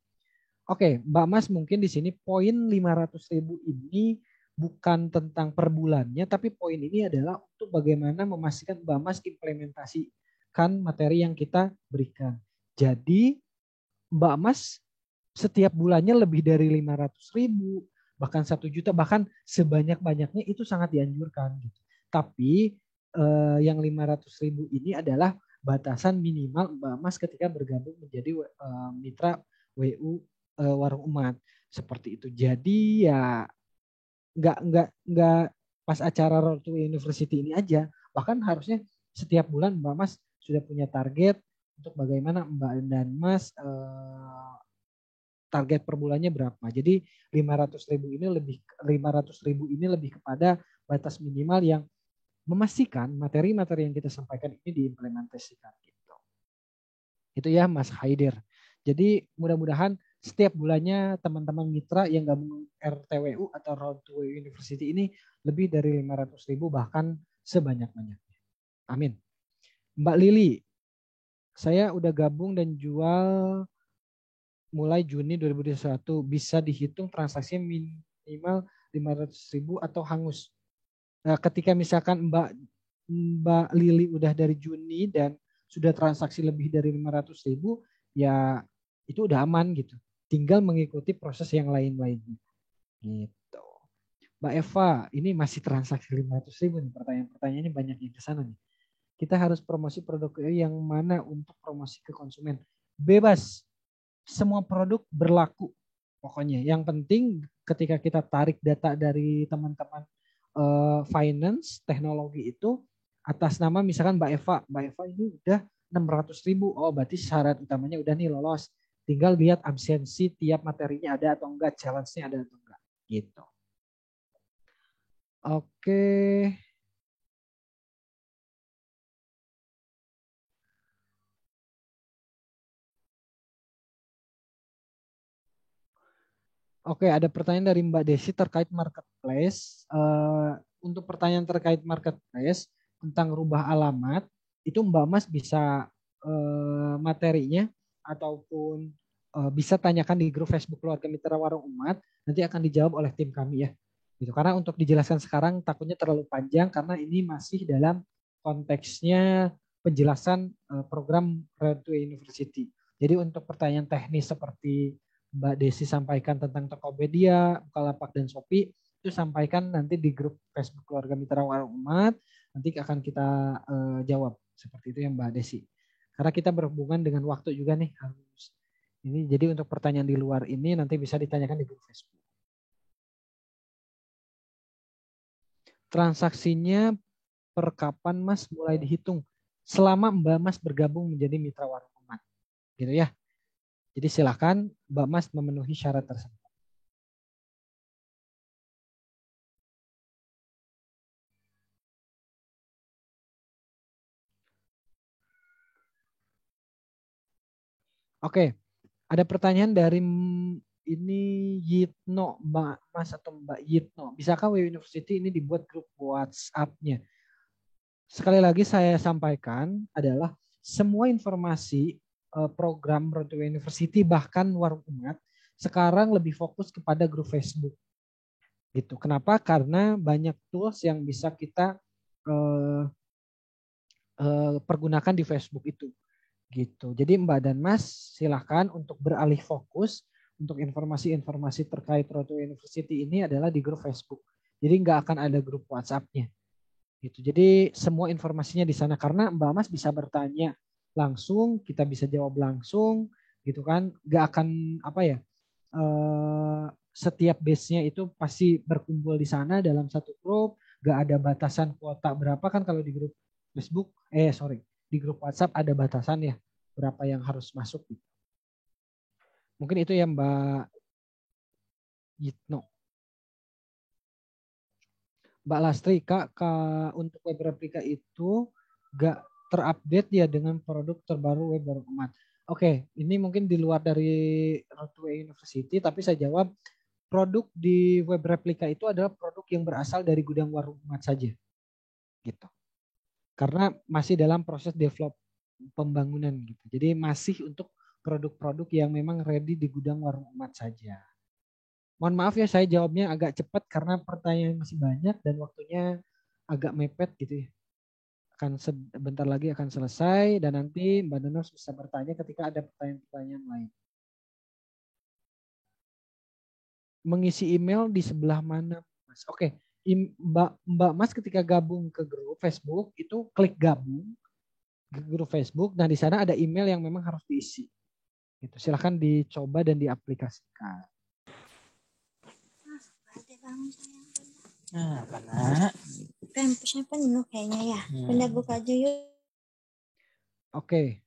Oke, Mbak Mas mungkin di sini poin 500.000 ini bukan tentang per bulannya, tapi poin ini adalah untuk bagaimana memastikan Mbak Mas implementasikan materi yang kita berikan. Jadi Mbak Mas setiap bulannya lebih dari 500.000, bahkan 1 juta, bahkan sebanyak-banyaknya itu sangat dianjurkan. Gitu. Tapi yang 500.000 ini adalah batasan minimal Mbak Mas ketika bergabung menjadi mitra WU Warung Umat seperti itu. Jadi ya nggak pas acara Road to University ini aja, bahkan harusnya setiap bulan Mbak Mas sudah punya target untuk bagaimana Mbak dan Mas target per bulannya berapa. Jadi 500.000 ini lebih kepada batas minimal yang memastikan materi-materi yang kita sampaikan ini diimplementasikan gitu. Itu ya Mas Haidir. Jadi mudah-mudahan setiap bulannya teman-teman mitra yang gabung RTWU atau Road to University ini lebih dari 500.000 bahkan sebanyak-banyaknya. Amin. Mbak Lili, saya udah gabung dan jual mulai Juni 2021, bisa dihitung transaksi minimal 500.000 atau hangus. Nah, ketika misalkan Mbak Lili udah dari Juni dan sudah transaksi lebih dari 500.000, ya itu udah aman gitu. Tinggal mengikuti proses yang lain-lainnya. Gitu. Mbak Eva, ini masih transaksi 500.000 nih. Pertanyaannya banyak yang ke sana nih. Kita harus promosi produk yang mana untuk promosi ke konsumen? Bebas. Semua produk berlaku. Pokoknya yang penting ketika kita tarik data dari teman-teman finance teknologi itu atas nama misalkan Mbak Eva. Mbak Eva ini udah 600.000. Oh, berarti syarat utamanya udah nih lolos. Tinggal lihat absensi tiap materinya ada atau enggak, challenge-nya ada atau enggak. Gitu. Oke. Oke, ada pertanyaan dari Mbak Desi terkait marketplace. Untuk pertanyaan terkait marketplace tentang rubah alamat, itu Mbak Mas bisa materinya ataupun bisa tanyakan di grup Facebook Keluarga Mitra Warung Umat. Nanti akan dijawab oleh tim kami ya. Gitu. Karena untuk dijelaskan sekarang takutnya terlalu panjang karena ini masih dalam konteksnya penjelasan program Road to University. Jadi untuk pertanyaan teknis seperti Mbak Desi sampaikan tentang Tokopedia, Bukalapak, dan Shopee, itu sampaikan nanti di grup Facebook Keluarga Mitra Warung Umat, nanti akan kita jawab. Seperti itu ya Mbak Desi. Karena kita berhubungan dengan waktu juga nih, harus ini. Jadi untuk pertanyaan di luar ini nanti bisa ditanyakan di grup Facebook. Transaksinya per kapan Mas mulai dihitung? Selama Mbak Mas bergabung menjadi Mitra Warung Umat. Gitu ya. Jadi silakan Mbak Mas memenuhi syarat tersebut. Oke, ada pertanyaan dari ini Yitno, Mbak Mas atau Mbak Yitno. Bisakah WU University ini dibuat grup WhatsApp-nya? Sekali lagi saya sampaikan adalah semua informasi program Road to University bahkan Warung Umat sekarang lebih fokus kepada grup Facebook. Gitu. Kenapa? Karena banyak tools yang bisa kita pergunakan di Facebook itu. Gitu. Jadi Mbak dan Mas silahkan untuk beralih fokus untuk informasi-informasi terkait Road to University ini adalah di grup Facebook. Jadi nggak akan ada grup WhatsApp-nya. Gitu. Jadi semua informasinya di sana karena Mbak Mas bisa bertanya langsung, kita bisa jawab langsung, gitu kan? Nggak akan apa ya? Setiap base-nya itu pasti berkumpul di sana dalam satu grup, nggak ada batasan kuota berapa kan kalau di grup Facebook, di grup WhatsApp ada batasan ya berapa yang harus masuk. Mungkin itu ya Mbak Yitno. Mbak Lastri, Kak, untuk web replika itu nggak terupdate ya dengan produk terbaru web Warung Umat. Oke, ini mungkin di luar dari Road to University, tapi saya jawab produk di web replika itu adalah produk yang berasal dari gudang Warung Umat saja. Gitu. Karena masih dalam proses develop pembangunan gitu. Jadi masih untuk produk-produk yang memang ready di gudang Warung Umat saja. Mohon maaf ya saya jawabnya agak cepat karena pertanyaan masih banyak dan waktunya agak mepet gitu ya. Akan sebentar lagi akan selesai dan nanti Mbak Nanos bisa bertanya ketika ada pertanyaan-pertanyaan lain. Mengisi email di sebelah mana, Mas? Oke, Mbak Mas ketika gabung ke grup Facebook itu klik gabung ke grup Facebook. Nah di sana ada email yang memang harus diisi. Gitu. Silahkan dicoba dan diaplikasikan. Nah, karena Kampusnya penuh kayaknya ya. Benda buka aja yuk. Oke.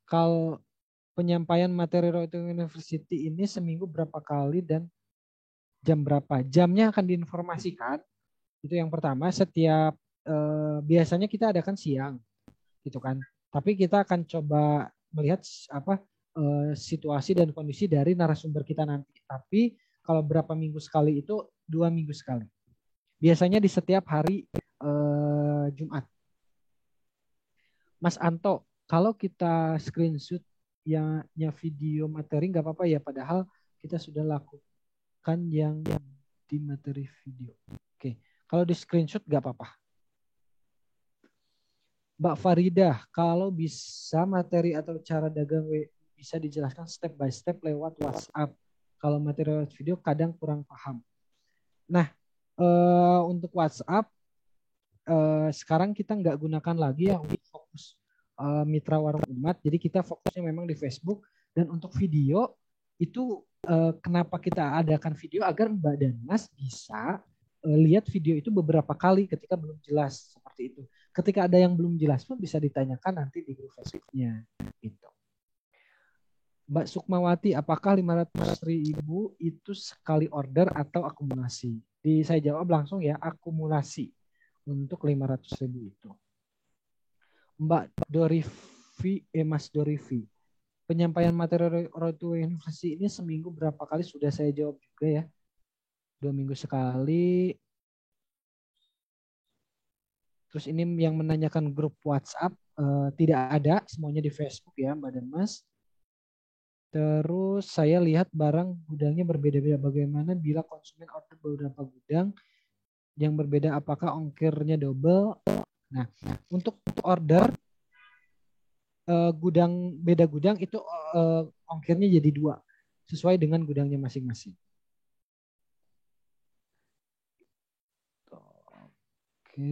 Kalau penyampaian materi Road to University ini seminggu berapa kali dan jam berapa? Jamnya akan diinformasikan. Itu yang pertama. Setiap biasanya kita adakan siang, gitu kan. Tapi kita akan coba melihat situasi dan kondisi dari narasumber kita nanti. Tapi kalau berapa minggu sekali itu 2 minggu sekali. Biasanya di setiap hari Jumat. Mas Anto, kalau kita screenshot ya video materi nggak apa-apa ya, padahal kita sudah lakukan yang di materi video. Oke, kalau di screenshot nggak apa-apa. Mbak Faridah, kalau bisa materi atau cara dagang bisa dijelaskan step by step lewat WhatsApp. Kalau materi lewat video kadang kurang paham. Nah, untuk WhatsApp sekarang kita nggak gunakan lagi ya untuk fokus Mitra Warung Umat. Jadi kita fokusnya memang di Facebook dan untuk video itu kenapa kita adakan video agar Mbak dan Mas bisa lihat video itu beberapa kali ketika belum jelas seperti itu. Ketika ada yang belum jelas pun bisa ditanyakan nanti di grup Facebooknya. Gitu. Mbak Sukmawati, apakah 500.000 itu sekali order atau akumulasi? Saya jawab langsung ya, akumulasi untuk 500.000 itu. Mbak Dorivi, Mas Dorivi, penyampaian materi Road to University ini seminggu berapa kali? Sudah saya jawab juga ya. 2 minggu sekali. Terus ini yang menanyakan grup WhatsApp, tidak ada, semuanya di Facebook ya Mbak dan Mas. Terus saya lihat barang gudangnya berbeda-beda. Bagaimana bila konsumen order beberapa gudang yang berbeda, apakah ongkirnya double? Nah, untuk order gudang beda gudang itu ongkirnya jadi 2 sesuai dengan gudangnya masing-masing. Oke.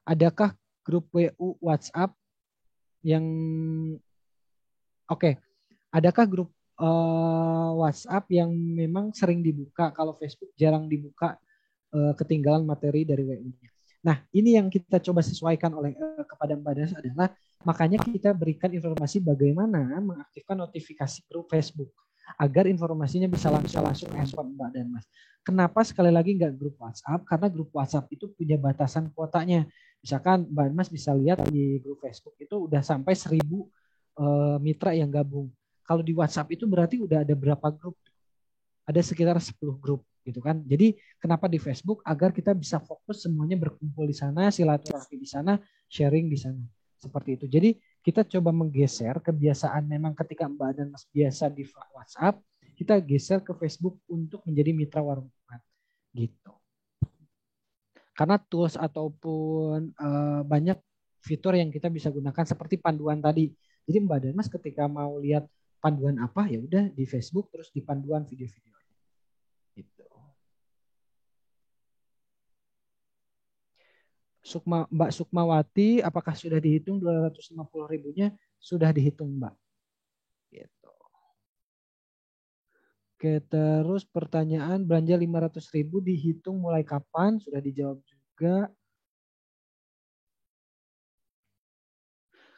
Adakah grup WU WhatsApp yang adakah grup WhatsApp yang memang sering dibuka, kalau Facebook jarang dibuka, ketinggalan materi dari WU-nya. Nah, ini yang kita coba sesuaikan kepada Mbak Das adalah makanya kita berikan informasi bagaimana mengaktifkan notifikasi grup Facebook agar informasinya bisa langsung handphone Mbak dan Mas. Kenapa sekali lagi nggak grup WhatsApp? Karena grup WhatsApp itu punya batasan kuotanya. Misalkan Mbak dan Mas bisa lihat di grup Facebook itu udah sampai 1.000 mitra yang gabung. Kalau di WhatsApp itu berarti udah ada berapa grup? Ada sekitar 10 grup gitu kan. Jadi kenapa di Facebook? Agar kita bisa fokus semuanya berkumpul di sana, silaturahmi di sana, sharing di sana. Seperti itu. Jadi kita coba menggeser kebiasaan memang ketika Mbak dan Mas biasa di WhatsApp, kita geser ke Facebook untuk menjadi mitra warung umat. Gitu. Karena tools ataupun banyak fitur yang kita bisa gunakan seperti panduan tadi. Jadi Mbak dan Mas ketika mau lihat panduan apa ya udah di Facebook terus di panduan video-video. Gitu. Mbak Sukmawati, apakah sudah dihitung 250.000-nya? Sudah dihitung Mbak. Gitu. Oke, terus pertanyaan belanja 500.000 dihitung mulai kapan? Sudah dijawab juga.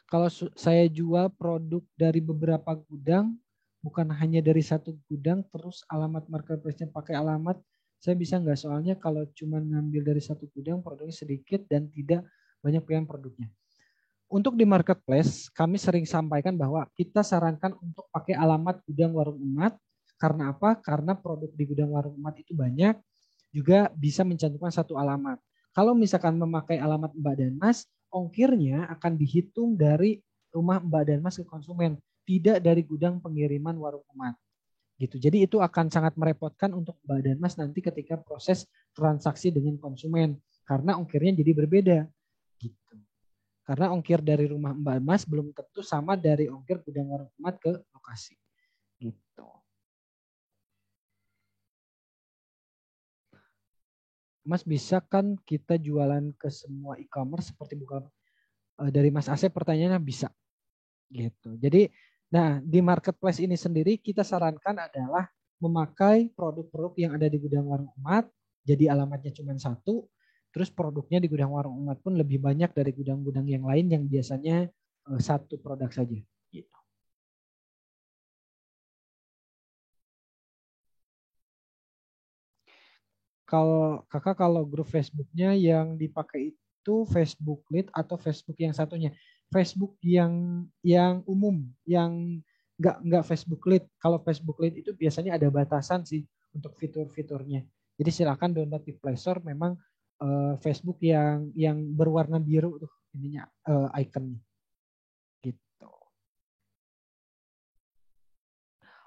Kalau saya jual produk dari beberapa gudang, bukan hanya dari satu gudang, terus alamat marketplace-nya pakai alamat, saya bisa nggak? Soalnya kalau cuma ngambil dari satu gudang, produknya sedikit dan tidak banyak pilihan produknya. Untuk di marketplace, kami sering sampaikan bahwa kita sarankan untuk pakai alamat gudang warung umat. Karena apa? Karena produk di gudang warung umat itu banyak, juga bisa mencantumkan satu alamat. Kalau misalkan memakai alamat Mbak dan Mas, ongkirnya akan dihitung dari rumah Mbak dan Mas ke konsumen, tidak dari gudang pengiriman warung umat. Gitu. Jadi itu akan sangat merepotkan untuk Mbak dan Mas nanti ketika proses transaksi dengan konsumen, karena ongkirnya jadi berbeda. Gitu. Karena ongkir dari rumah Mbak Mas belum tentu sama dari ongkir gudang warung umat ke lokasi. Gitu. Mas, bisa kan kita jualan ke semua e-commerce seperti buka dari Mas Asep? Pertanyaannya bisa. Gitu. Jadi, nah di marketplace ini sendiri kita sarankan adalah memakai produk-produk yang ada di gudang warung umat. Jadi alamatnya cuma satu. Terus produknya di gudang warung umat pun lebih banyak dari gudang-gudang yang lain yang biasanya satu produk saja. Gitu. Kalau grup Facebooknya yang dipakai itu Facebook Lead atau Facebook yang satunya? Facebook yang umum, yang nggak Facebook Lead. Kalau Facebook Lead itu biasanya ada batasan sih untuk fitur-fiturnya. Jadi silakan download di Play Store. Memang Facebook yang berwarna biru tuh ininya ikonnya. Gitu.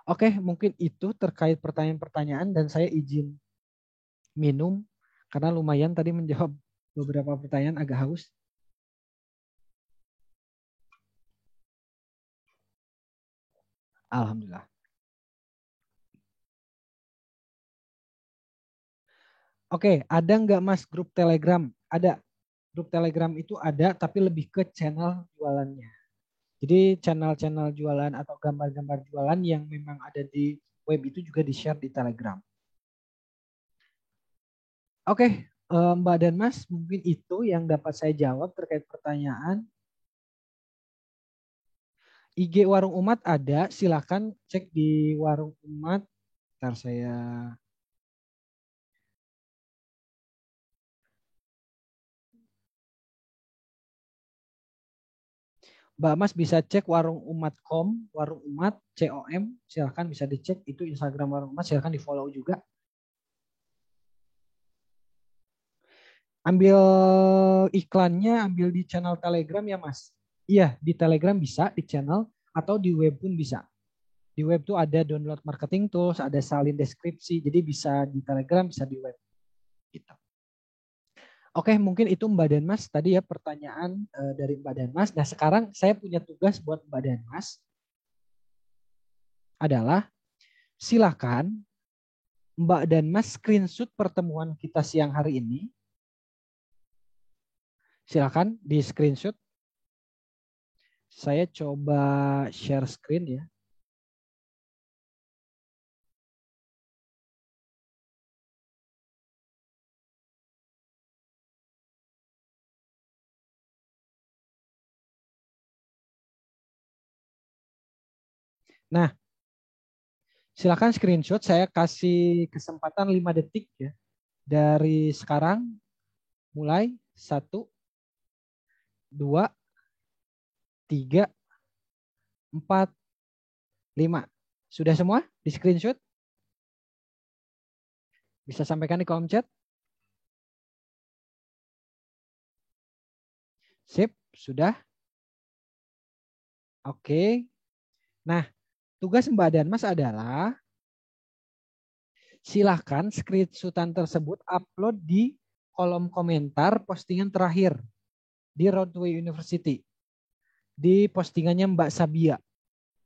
Oke, mungkin itu terkait pertanyaan-pertanyaan dan saya izin minum karena lumayan tadi menjawab beberapa pertanyaan, agak haus. Alhamdulillah. Oke, ada nggak Mas grup Telegram? Ada. Grup Telegram itu ada, tapi lebih ke channel jualannya. Jadi channel-channel jualan atau gambar-gambar jualan yang memang ada di web itu juga di-share di Telegram. Oke, Mbak dan Mas, mungkin itu yang dapat saya jawab terkait pertanyaan. IG Warung Umat ada, silakan cek di Warung Umat. Ntar saya Mbak Mas bisa cek Warung Umat.com, Warung Umat COM, silakan bisa dicek, itu Instagram Warung Umat, silakan di follow juga. Ambil iklannya, ambil di channel Telegram ya Mas. Iya, di Telegram bisa, di channel, atau di web pun bisa. Di web tuh ada download marketing tools, ada salin deskripsi, jadi bisa di Telegram, bisa di web. Gitu. Oke, mungkin itu Mbak dan Mas tadi ya pertanyaan dari Mbak dan Mas. Nah, sekarang saya punya tugas buat Mbak dan Mas. Adalah silakan Mbak dan Mas screenshot pertemuan kita siang hari ini. Silakan di screenshot. Saya coba share screen ya. Nah, silakan screenshot. Saya kasih kesempatan 5 detik ya. Dari sekarang mulai 1, 2, 3, 4, 5. Sudah semua di screenshot? Bisa sampaikan di kolom chat? Sip, sudah. Oke. Nah, tugas Mbak dan Mas adalah silahkan screenshotan tersebut upload di kolom komentar postingan terakhir di Roadway University. Di postingannya Mbak Sabia.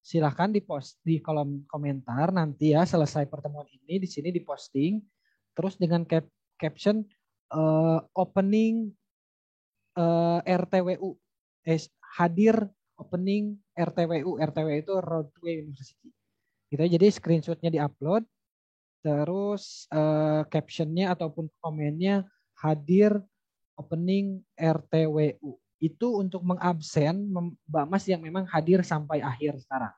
Silahkan di-post di kolom komentar nanti ya selesai pertemuan ini di sini diposting terus dengan caption opening RTWU hadir opening RTWU itu Roadway University gitu. Jadi screenshotnya diupload terus captionnya ataupun komennya hadir opening RTWU itu untuk mengabsen Mbak Mas yang memang hadir sampai akhir sekarang.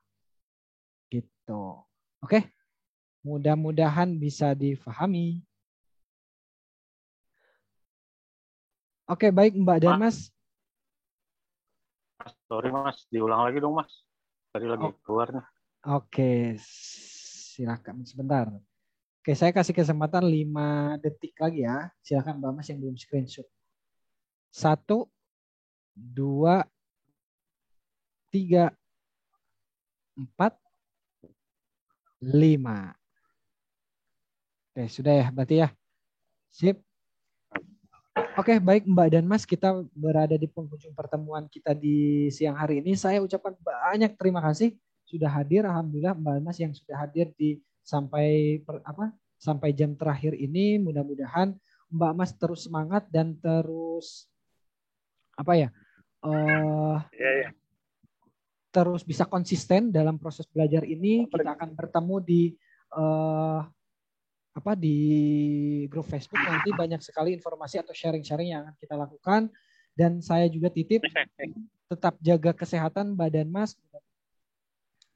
Gitu. Oke. Mudah-mudahan bisa difahami. Oke, baik Mbak dan Mas. Sorry Mas, diulang lagi dong Mas. Tadi lagi keluar nih. Oke, silakan sebentar. Oke, saya kasih kesempatan 5 detik lagi ya. Silakan Mbak Mas yang belum screenshot. 1, 2, 3, 4, 5. Oke, sudah ya berarti ya. Sip. Oke, baik Mbak dan Mas, kita berada di penghujung pertemuan kita di siang hari ini. Saya ucapkan banyak terima kasih sudah hadir. Alhamdulillah Mbak dan Mas yang sudah hadir di sampai jam terakhir ini. Mudah-mudahan Mbak Mas terus semangat dan terus terus bisa konsisten dalam proses belajar ini. Kita akan bertemu di di grup Facebook nanti banyak sekali informasi atau sharing-sharing yang akan kita lakukan dan saya juga titip tetap jaga kesehatan badan Mas.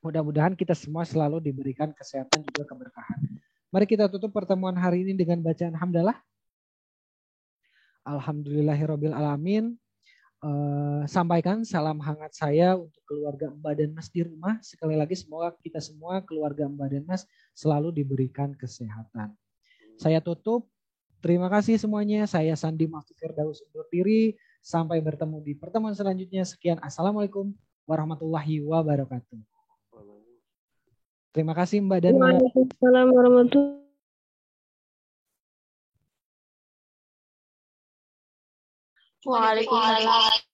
Mudah-mudahan kita semua selalu diberikan kesehatan juga keberkahan. Mari kita tutup pertemuan hari ini dengan bacaan hamdalah. Alhamdulillahirabbil alamin. Sampaikan salam hangat saya untuk keluarga Mbak dan Mas di rumah. Sekali lagi semoga kita semua keluarga Mbak dan Mas selalu diberikan kesehatan. Saya tutup. Terima kasih semuanya. Saya Sandi Mahfud Firdaus undur diri. Sampai bertemu di pertemuan selanjutnya. Sekian. Assalamualaikum warahmatullahi wabarakatuh. Terima kasih Mbak dan Mas. Waalaikumsalam warahmatullahi wabarakatuh. Waalaikumsalam.